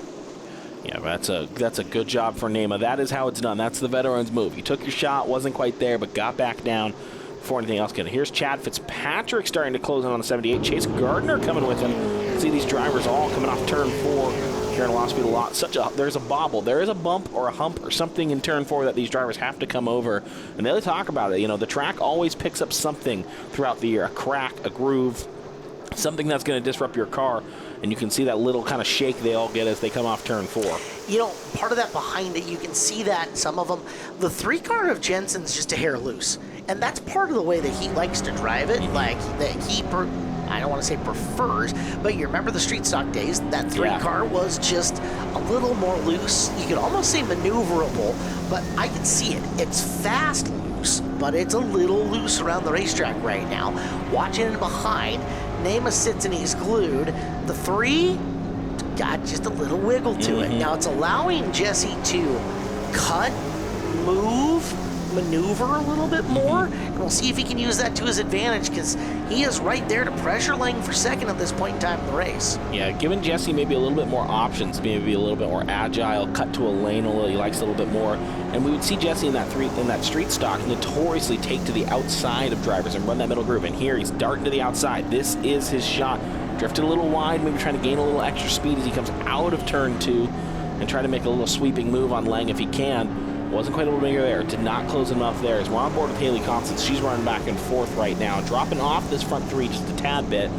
Yeah, that's a good job for Nema. That is how it's done. That's the veteran's move. You took your shot, wasn't quite there, but got back down before anything else could. Here's Chad Fitzpatrick starting to close in on the 78. Chase Gardner coming with him. See these drivers all coming off turn 4. Carrying a lot of speed, a lot. There's a bobble. There is a bump or a hump or something in turn 4 that these drivers have to come over. And they talk about it. You know, the track always picks up something throughout the year. A crack, a groove, something that's going to disrupt your car. And you can see that little kind of shake they all get as they come off turn 4. You know, part of that behind it, you can see that in some of them. The 3-car of Jensen's just a hair loose. And that's part of the way that he likes to drive it. Like, that he, I don't want to say prefers, but you remember the street stock days, that 3-car was just a little more loose. You could almost say maneuverable, but I can see it. It's fast, loose, but it's a little loose around the racetrack right now. Watching it behind, Nema sits and he's glued. The 3 got just a little wiggle to it. Now it's allowing Jesse to cut, move, maneuver a little bit more, and we'll see if he can use that to his advantage, because he is right there to pressure Lang for second at this point in time in the race. Yeah, giving Jesse maybe a little bit more options, maybe a little bit more agile, cut to a lane a little, he likes a little bit more, and we would see Jesse in that street stock notoriously take to the outside of drivers and run that middle groove, and here he's darting to the outside. This is his shot. Drifted a little wide, maybe trying to gain a little extra speed as he comes out of turn 2 and try to make a little sweeping move on Lang if he can. Wasn't quite able to make her there. Did not close enough there. As we're on board with Haley Constance, she's running back and forth right now, dropping off this front 3 just a tad bit.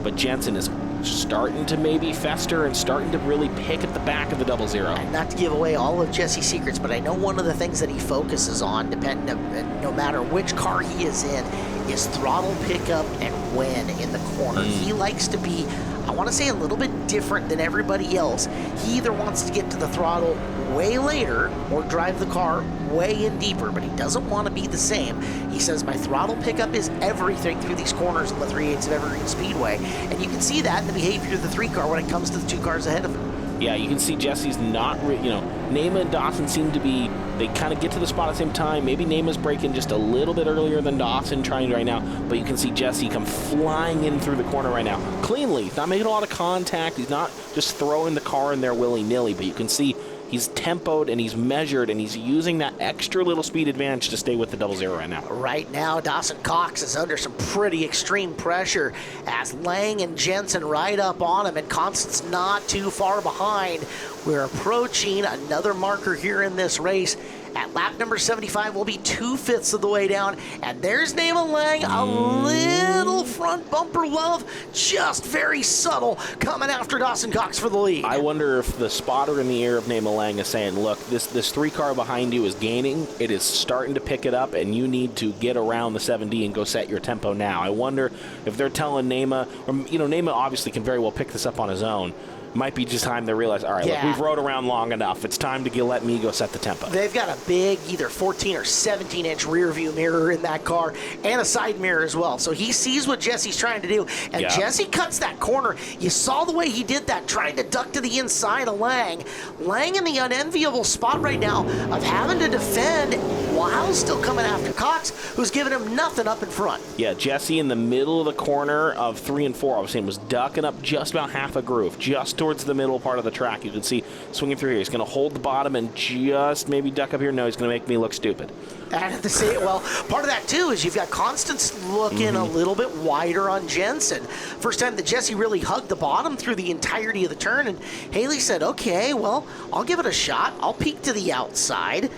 But Jensen is starting to maybe fester and starting to really pick at the back of the 00. And not to give away all of Jesse's secrets, but I know one of the things that he focuses on, no matter which car he is in, is throttle pickup and when in the corner. He likes to be, I want to say, a little bit different than everybody else. He either wants to get to the throttle way later or drive the car way in deeper, but he doesn't want to be the same. He says, my throttle pickup is everything through these corners in the 3/8 of Evergreen Speedway, and you can see that in the behavior of the 3 car when it comes to the 2 cars ahead of him. Yeah, you can see Jesse's not, Nema and Dawson seem to be, they kind of get to the spot at the same time. Maybe Nema's braking just a little bit earlier than Dawson trying right now, but you can see Jesse come flying in through the corner right now. Cleanly, he's not making a lot of contact. He's not just throwing the car in there willy-nilly, but you can see he's tempoed and he's measured and he's using that extra little speed advantage to stay with the 00 right now. Right now, Dawson Cox is under some pretty extreme pressure as Lang and Jensen right up on him, and Constance not too far behind. We're approaching another marker here in this race. At lap number 75, we'll be 2/5 of the way down, and there's Nema Lang, a little front bumper love, just very subtle, coming after Dawson Cox for the lead. I wonder if the spotter in the ear of Nema Lang is saying, look, this 3 car behind you is gaining, it is starting to pick it up, and you need to get around the 7D and go set your tempo now. I wonder if they're telling Nema, or, Nema obviously can very well pick this up on his own. Might be just time to realize, all right, look, we've rode around long enough. It's time to let me go set the tempo. They've got a big, either 14 or 17-inch rear view mirror in that car, and a side mirror as well. So he sees what Jesse's trying to do, and Jesse cuts that corner. You saw the way he did that, trying to duck to the inside of Lang. Lang in the unenviable spot right now of having to defend while still coming after Cox, who's giving him nothing up in front. Yeah, Jesse in the middle of the corner of 3 and 4, I was saying, was ducking up just about half a groove, just towards the middle part of the track. You can see swinging through here. He's going to hold the bottom and just maybe duck up here. No, he's going to make me look stupid. And at the same, well, part of that too is you've got Constance looking a little bit wider on Jensen. First time that Jesse really hugged the bottom through the entirety of the turn, and Haley said, okay, well, I'll give it a shot. I'll peek to the outside.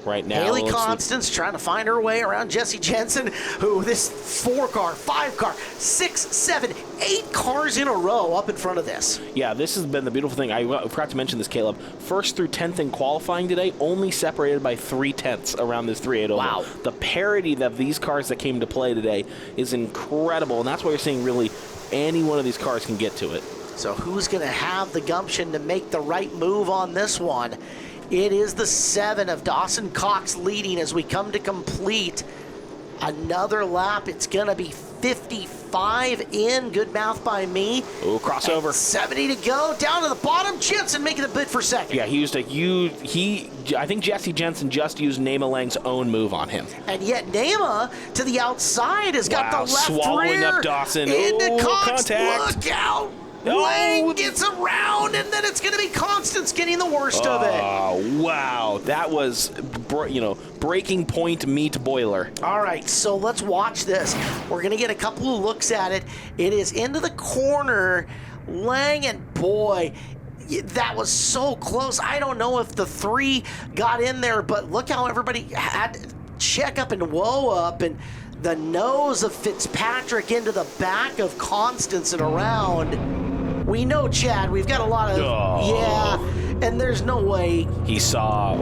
Right now, Haley Constance trying to find her way around Jesse Jensen, who this 4 car, 5 car, 6, 7, 8 cars in a row up in front of this. Yeah, this has been the beautiful thing. I forgot to mention this, Caleb. 1st through 10th in qualifying today, only separated by 3/10 around this 3/8 oval. Wow. The parity of these cars that came to play today is incredible, and that's why you're seeing really any one of these cars can get to it. So who's going to have the gumption to make the right move on this one? It is the 7 of Dawson Cox leading as we come to complete another lap. It's going to be 55 in. Good math by me. Oh, crossover. And 70 to go. Down to the bottom. Jensen making a bid for second. Yeah, he used I think Jesse Jensen just used Nema Lang's own move on him. And yet Nema to the outside has got the left swallowing rear up Dawson. into Cox. Contact. Look out. Lang gets around, and then it's going to be Constance getting the worst of it. Oh, wow. That was, breaking point meat boiler. All right, so let's watch this. We're going to get a couple of looks at it. It is into the corner. Lang, and boy, that was so close. I don't know if the 3 got in there, but look how everybody had check up and whoa up, and the nose of Fitzpatrick into the back of Constance and around. We know, Chad, we've got a lot of, and there's no way. He saw,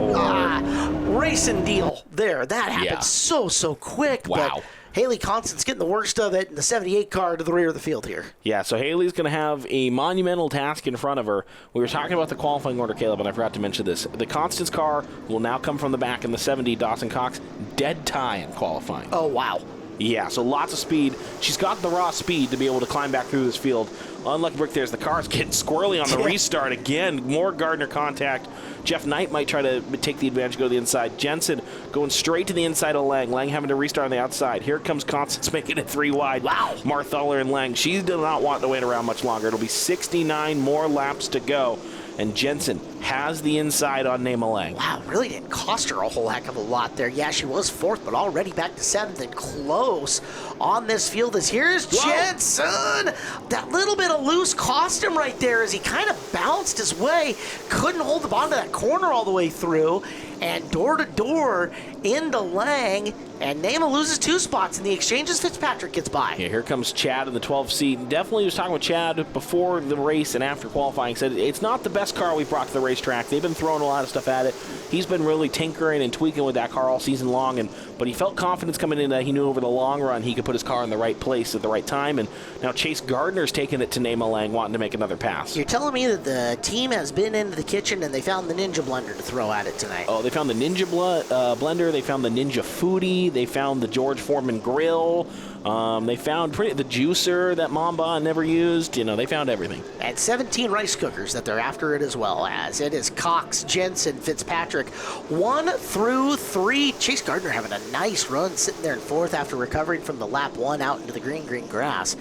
racing deal there. That happened so quick. Wow. But Haley Constance getting the worst of it in the 78 car to the rear of the field here. Yeah, so Haley's going to have a monumental task in front of her. We were talking about the qualifying order, Caleb, and I forgot to mention this. The Constance car will now come from the back in the 70, Dawson Cox. Dead tie in qualifying. Oh, wow. Yeah, so lots of speed. She's got the raw speed to be able to climb back through this field. Unlucky Brick there's the car's getting squirrely on the restart again. More Gardner contact. Jeff Knight might try to take the advantage, go to the inside. Jensen going straight to the inside of Lang. Lang having to restart on the outside. Here comes Constance making it 3 wide. Wow. Marthaler and Lang. She does not want to wait around much longer. It'll be 69 more laps to go. And Jensen has the inside on Nema Lang. Wow, really didn't cost her a whole heck of a lot there. Yeah, she was 4th, but already back to 7th and close on this field as here's Jensen. That little bit of loose cost him right there as he kind of bounced his way. Couldn't hold the bond to that corner all the way through. And door to door into Lang. And Nema loses 2 spots in the exchange as Fitzpatrick gets by. Yeah, here comes Chad in the 12th seat. Definitely was talking with Chad before the race and after qualifying. Said it's not the best car we've brought to the racetrack. They've been throwing a lot of stuff at it. He's been really tinkering and tweaking with that car all season long. But he felt confidence coming in that he knew over the long run he could put his car in the right place at the right time. And now Chase Gardner's taking it to Nema Lang, wanting to make another pass. You're telling me that the team has been into the kitchen and they found the Ninja blender to throw at it tonight? Oh, they found the Ninja blender. They found the Ninja Foodie. They found the George Foreman grill. They found the juicer that Mamba never used. You know, they found everything. And 17 rice cookers that they're after it as well as. It is Cox, Jensen, Fitzpatrick, 1 through 3. Chase Gardner having a nice run sitting there in 4th after recovering from the lap 1 out into the green grass.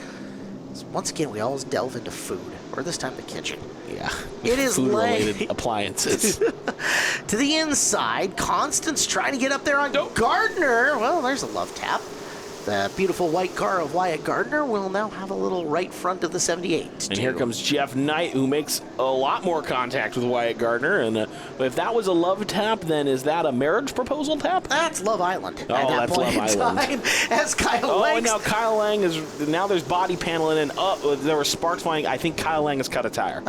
So once again, we always delve into food, or this time the kitchen. Yeah. It is food-related appliances. To the inside, Constance trying to get up there on Gardner. Well, there's a love tap. The beautiful white car of Wyatt Gardner will now have a little right front of the 78. And here comes Jeff Knight, who makes a lot more contact with Wyatt Gardner. And if that was a love tap, then is that a marriage proposal tap? That's Love Island. Oh, at that that's point Love in Island. Time, as Kyle Lang. and now Kyle Lang is, now there's body paneling and there were sparks flying. I think Kyle Lang has cut a tire.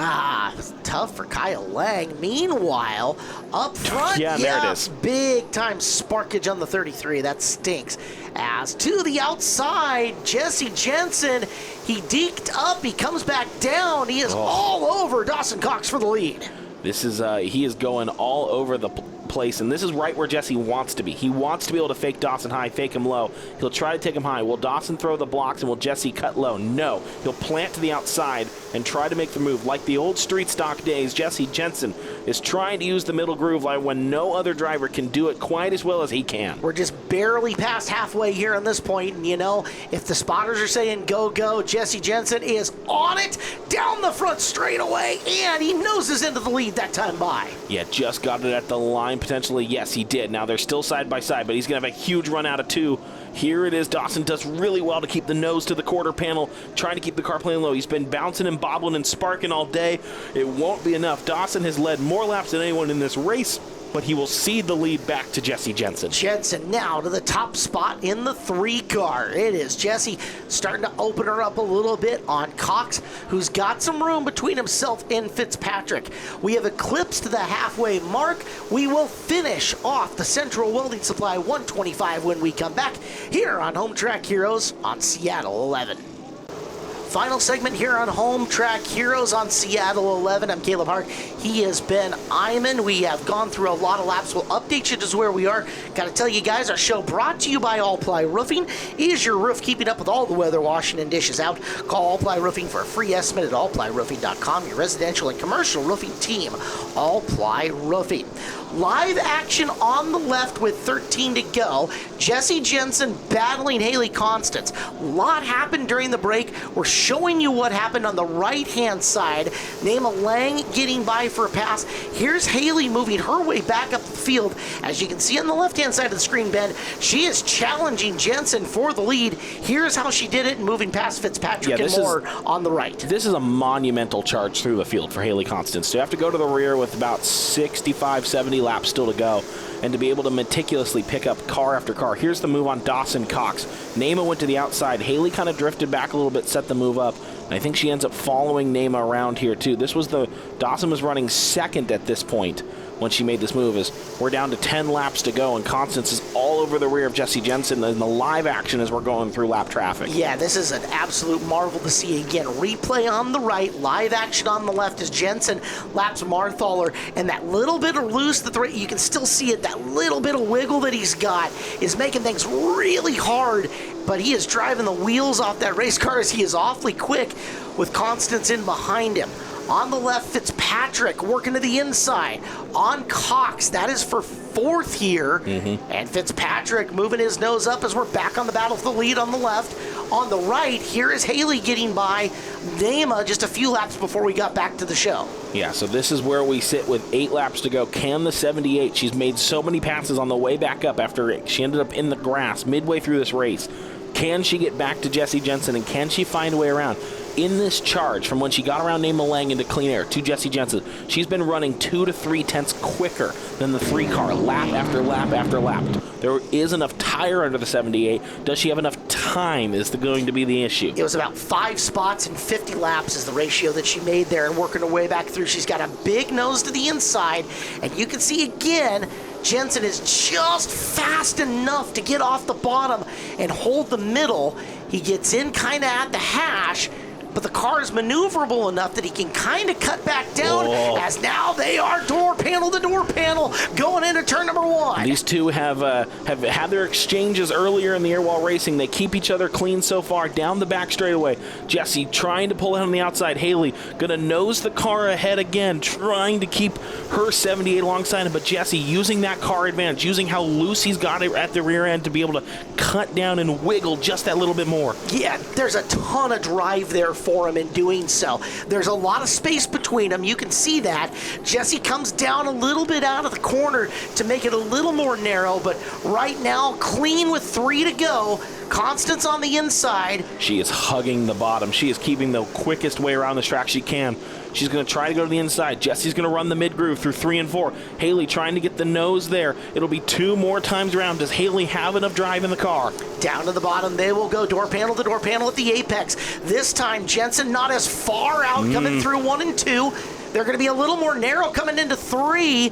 Tough for Kyle Lang. Meanwhile, up front, there it is. Big time sparkage on the 33. That stinks. As to the outside, Jesse Jensen, he deked up, he comes back down. He is all over Dawson Cox for the lead. This is, he is going all over the place, and this is right where Jesse wants to be. He wants to be able to fake Dawson high, fake him low. He'll try to take him high. Will Dawson throw the blocks, and will Jesse cut low? No. He'll plant to the outside and try to make the move. Like the old street stock days, Jesse Jensen is trying to use the middle groove line when no other driver can do it quite as well as he can. We're just barely past halfway here on this point, and you know, if the spotters are saying go, go, Jesse Jensen is on it, down the front straightaway, and he noses into the lead that time by. Yeah, just got it at the line potentially. Yes, he did. Now they're still side by side, but he's going to have a huge run out of 2. Here it is. Dawson does really well to keep the nose to the quarter panel, trying to keep the car playing low. He's been bouncing and bobbling and sparking all day. It won't be enough. Dawson has led more laps than anyone in this race, but he will cede the lead back to Jesse Jensen. Jensen now to the top spot in the 3 car. It is Jesse starting to open her up a little bit on Cox, who's got some room between himself and Fitzpatrick. We have eclipsed the halfway mark. We will finish off the Central Welding Supply 125 when we come back here on Home Track Heroes on Seattle 11. Final segment here on Home Track Heroes on Seattle 11. I'm Caleb Hart. He has been Iman. We have gone through a lot of laps. We'll update you just where we are. Got to tell you guys, our show brought to you by All Ply Roofing. Is your roof keeping up with all the weather, washing and dishes out? Call All Ply Roofing for a free estimate at allplyroofing.com. Your residential and commercial roofing team, All Ply Roofing. Live action on the left with 13 to go. Jesse Jensen battling Haley Constance. A lot happened during the break. We're showing you what happened on the right-hand side. Nema Lang getting by for a pass. Here's Haley moving her way back up the field. As you can see on the left-hand side of the screen, Ben, she is challenging Jensen for the lead. Here's how she did it, moving past Fitzpatrick and Moore on the right. This is a monumental charge through the field for Haley Constance. So you have to go to the rear with about 65, 70 laps still to go, and to be able to meticulously pick up car after car. Here's the move on Dawson Cox. Nema went to the outside. Haley kind of drifted back a little bit, set the move move up. And I think she ends up following Nema around here too. Dawson was running second at this point when she made this move. Is we're down to 10 laps to go, and Constance is all over the rear of Jessie Jensen in the live action as we're going through lap traffic. Yeah, this is an absolute marvel to see. Again, replay on the right, live action on the left as Jensen laps Marthaler, and that little bit of loose that you can still see it, that little bit of wiggle that he's got is making things really hard, but he is driving the wheels off that race car as he is awfully quick with Constance in behind him. On the left, Fitzpatrick working to the inside. On Cox, that is for fourth here. And Fitzpatrick moving his nose up as we're back on the battle for the lead on the left. On the right, here is Haley getting by Nema just a few laps before we got back to the show. Yeah, so this is where we sit with 8 laps to go. Can the 78, she's made so many passes on the way back up after she ended up in the grass midway through this race. Can she get back to Jessie Jensen, and can she find a way around? In this charge, from when she got around Nema Lang into clean air to Jessie Jensen, she's been running 2 to 3 tenths quicker than the 3 car, lap after lap after lap. There is enough tire under the 78. Does she have enough time is going to be the issue. It was about 5 spots and 50 laps is the ratio that she made there, and working her way back through. She's got a big nose to the inside, and you can see again, Jensen is just fast enough to get off the bottom and hold the middle. He gets in kind of at the hash, but the car is maneuverable enough that he can kind of cut back down as now they are door panel to door panel going into turn number 1. These two have had their exchanges earlier in the air while racing. They keep each other clean so far. Down the back straightaway, Jessie trying to pull it on the outside. Haley gonna nose the car ahead again, trying to keep her 78 alongside him, but Jessie using that car advantage, using how loose he's got it at the rear end to be able to cut down and wiggle just that little bit more. Yeah, there's a ton of drive there for him in doing so. There's a lot of space between them. You can see that. Jessie comes down a little bit out of the corner to make it a little more narrow, but right now, clean with 3 to go. Constance on the inside. She is hugging the bottom. She is keeping the quickest way around this track she can. She's going to try to go to the inside. Jessie's going to run the mid-groove through 3 and 4. Haley trying to get the nose there. It'll be 2 more times around. Does Haley have enough drive in the car? Down to the bottom, they will go door panel to door panel at the apex. This time, Jensen not as far out coming through 1 and 2. They're going to be a little more narrow coming into 3.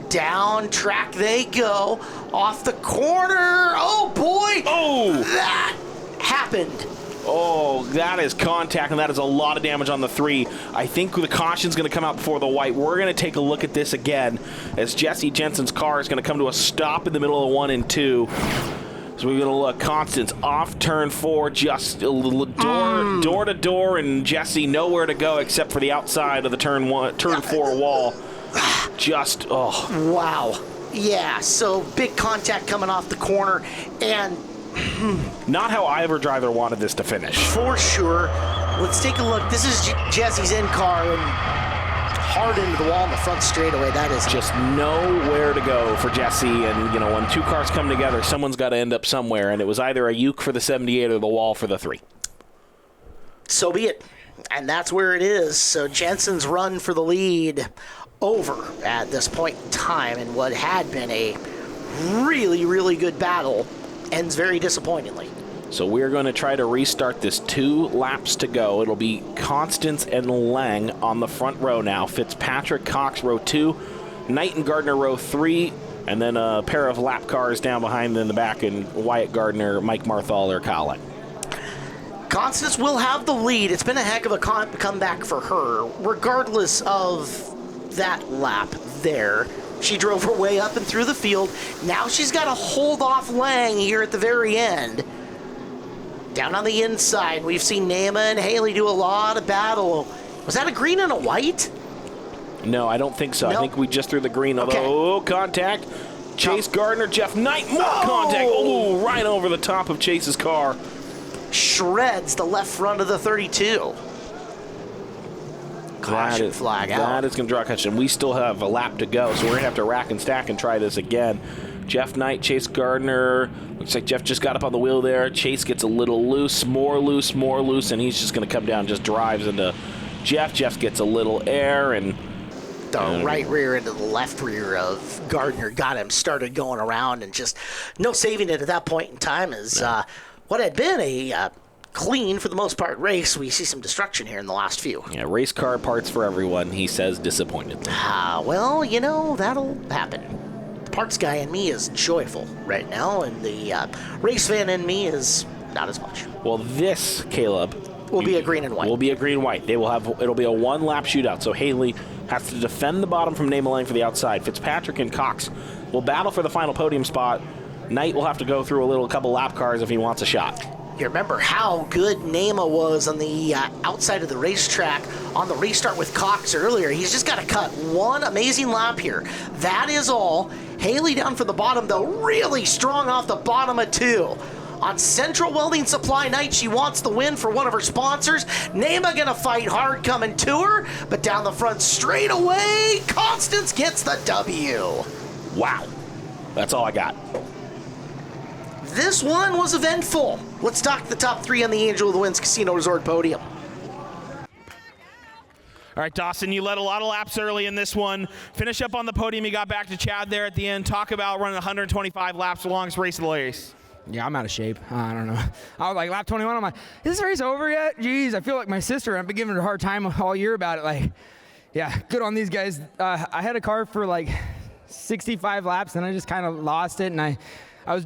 Down track they go. Off the corner. Oh, boy. Oh! That happened. Oh, that is contact, and that is a lot of damage on the 3. I think the caution's going to come out before the white. We're going to take a look at this again as Jessie Jensen's car is going to come to a stop in the middle of 1 and 2. So we're going to look. Constance off turn 4, just a little door to door, and Jessie nowhere to go except for the outside of the turn 4 wall. Just, oh. Wow. Yeah, so big contact coming off the corner, and not how either driver wanted this to finish. For sure. Let's take a look. This is Jessie's in-car, and hard into the wall in the front straightaway. That is just nowhere to go for Jessie. And, you know, when 2 cars come together, someone's got to end up somewhere. And it was either a uke for the 78 or the wall for the 3. So be it. And that's where it is. So Jensen's run for the lead over at this point in time. And what had been a really, really good battle ends very disappointingly. So we're going to try to restart this. 2 laps to go. It'll be Constance and Lang on the front row now. Fitzpatrick, Cox, row 2. Knight and Gardner, row 3. And then a pair of lap cars down behind in the back, and Wyatt Gardner, Mike Marthal, Kyle Lang. Constance will have the lead. It's been a heck of a comeback for her, regardless of that lap there. She drove her way up and through the field. Now she's got to hold off Lang here at the very end. Down on the inside, we've seen Nema and Haley do a lot of battle. Was that a green and a white? No, I don't think so. Nope. I think we just threw the green, although contact. Chase Gardner, Jeff Knight, more contact. Oh, right over the top of Chase's car. Shreds the left front of the 32. Caution flag out. That is going to draw a caution. We still have a lap to go, so we're going to have to rack and stack and try this again. Jeff Knight, Chase Gardner. Looks like Jeff just got up on the wheel there. Chase gets a little loose, more loose, and he's just going to come down and just drives into Jeff. Jeff gets a little air, and the right rear into the left rear of Gardner got him started going around, and just no saving it at that point in time as what had been a clean for the most part race. We see some destruction here in the last few. Yeah, race car parts for everyone, he says disappointedly. Well, that'll happen. The parts guy in me is joyful right now, and the race fan in me is not as much. Well, this, Caleb, will be a green and white. Will be a green and white. It'll be a one-lap shootout, so Haley has to defend the bottom from Namalang for the outside. Fitzpatrick and Cox will battle for the final podium spot. Knight will have to go through a couple lap cars if he wants a shot. You remember how good Nema was on the outside of the racetrack on the restart with Cox earlier. He's just got to cut one amazing lap here. That is all. Haley down for the bottom, though, really strong off the bottom of 2. On Central Welding Supply night, she wants the win for one of her sponsors. Nema gonna fight hard coming to her, but down the front straight away, Constance gets the W. Wow. That's all I got. This one was eventful. Let's talk the top 3 on the Angel of the Winds Casino Resort podium. All right, Dawson, you led a lot of laps early in this one. Finish up on the podium. You got back to Chad there at the end. Talk about running 125 laps, the longest race of the race. Yeah, I'm out of shape. I don't know. I was like, lap 21, I'm like, is this race over yet? Jeez, I feel like my sister. I've been giving her a hard time all year about it. Like, yeah, good on these guys. I had a car for like 65 laps, and I just kind of lost it, and I was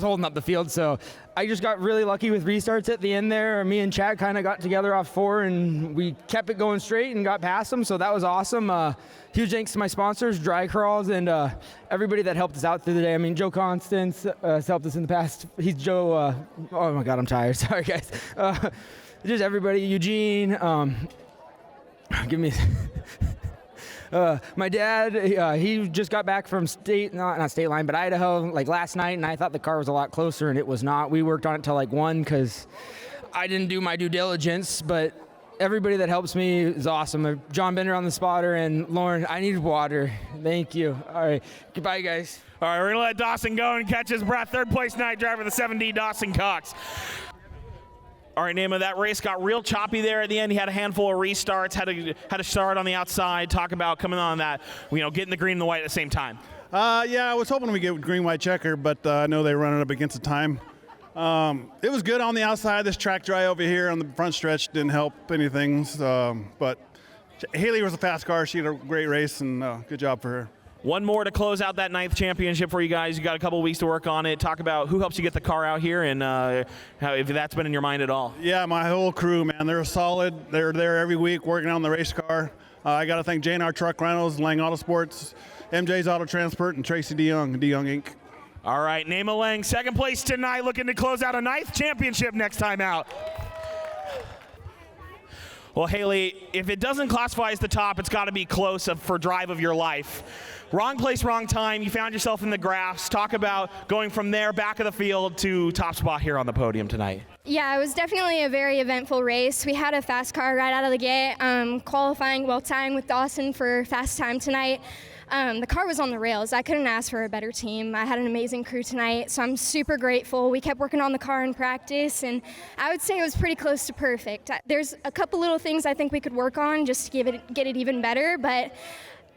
holding up the field, so I just got really lucky with restarts at the end there. Me and Chad kind of got together off 4, and we kept it going straight and got past them, so that was awesome. Huge thanks to my sponsors, Dry Crawls, and everybody that helped us out through the day. I mean, Joe Constance has helped us in the past. He's Joe, oh my God, I'm tired, sorry guys. Just everybody, Eugene, give me my dad, he just got back from not state line, but Idaho, like last night, and I thought the car was a lot closer, and it was not. We worked on it till like 1 because I didn't do my due diligence, but everybody that helps me is awesome. John Bender on the spotter, and Lauren, I need water. Thank you. All right, goodbye, guys. All right, we're going to let Dawson go and catch his breath. Third place night driver, the 7D, Dawson Cox. All right, Nema, that race got real choppy there at the end. He had a handful of restarts, had to start on the outside. Talk about coming on that, getting the green and the white at the same time. Yeah, I was hoping we get green-white checker, but I know they run it up against the time. It was good on the outside. This track dry over here on the front stretch didn't help anything. But Haley was a fast car. She had a great race, and good job for her. One more to close out that 9th championship for you guys. You got a couple of weeks to work on it. Talk about who helps you get the car out here, and if that's been in your mind at all. Yeah, my whole crew, man. They're solid. They're there every week working on the race car. I got to thank J&R Truck Rentals, Lang Autosports, MJ's Auto Transport, and Tracy DeYoung, DeYoung Inc. All right, Nema Lang, second place tonight, looking to close out a 9th championship next time out. Well, Haley, if it doesn't classify as the top, it's got to be close for drive of your life. Wrong place, wrong time. You found yourself in the grass. Talk about going from there, back of the field, to top spot here on the podium tonight. Yeah, it was definitely a very eventful race. We had a fast car right out of the gate, tying with Dawson for fast time tonight. The car was on the rails. I couldn't ask for a better team. I had an amazing crew tonight, so I'm super grateful. We kept working on the car in practice, and I would say it was pretty close to perfect. There's a couple little things I think we could work on just to get it even better, but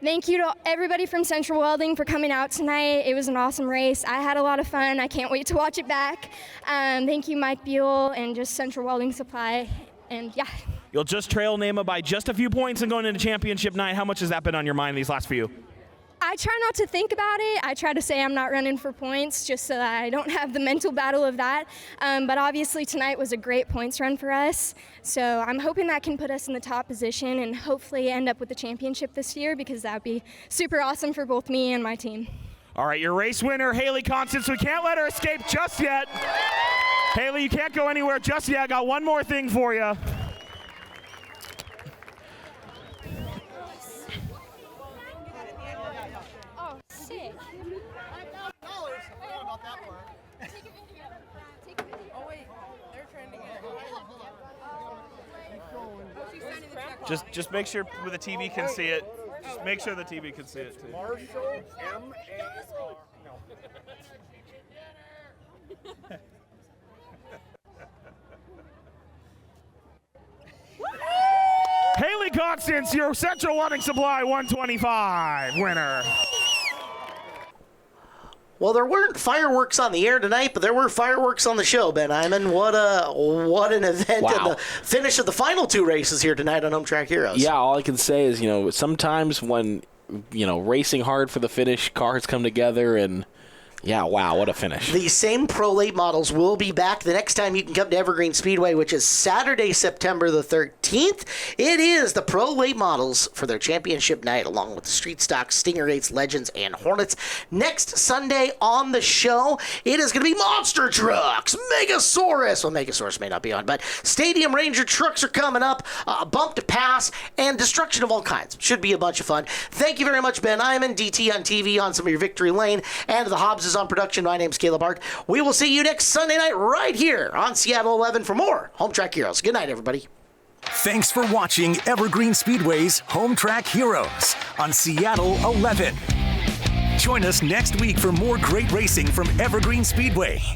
thank you to everybody from Central Welding for coming out tonight. It was an awesome race. I had a lot of fun. I can't wait to watch it back. Thank you, Mike Buell, and just Central Welding Supply, and yeah. You'll just trail Nema by just a few points and going into championship night. How much has that been on your mind these last few? I try not to think about it. I try to say I'm not running for points just so that I don't have the mental battle of that. But obviously tonight was a great points run for us. So I'm hoping that can put us in the top position and hopefully end up with the championship this year, because that would be super awesome for both me and my team. All right, your race winner, Haley Constance. We can't let her escape just yet. Haley, you can't go anywhere just yet. I got one more thing for you. Just make sure the TV can see it. Just make sure the TV can see it too. Marshall M-A-R. Haley Constance, your Central Welding Supply 125 winner. Well, there weren't fireworks on the air tonight, but there were fireworks on the show, Ben Iman. What an event. Wow. And the finish of the final 2 races here tonight on Home Track Heroes. Yeah, all I can say is, sometimes when, racing hard for the finish, cars come together and, yeah, wow, what a finish. The same Prolate models will be back the next time you can come to Evergreen Speedway, which is Saturday, September the 13th. It is the Prolate models for their championship night, along with the Street Stock, Stinger 8s, Legends, and Hornets. Next Sunday on the show, it is going to be monster trucks, Megasaurus. Well, Megasaurus may not be on, but Stadium Ranger trucks are coming up, bump to pass, and destruction of all kinds. Should be a bunch of fun. Thank you very much, Ben Iman, DT on TV on some of your Victory Lane, and the Hobbs is on production. My name's Caleb Hart. We will see you next Sunday night right here on Seattle 11 for more Home Track Heroes. Good night, everybody. Thanks for watching Evergreen Speedway's Home Track Heroes on Seattle 11. Join us next week for more great racing from Evergreen Speedway.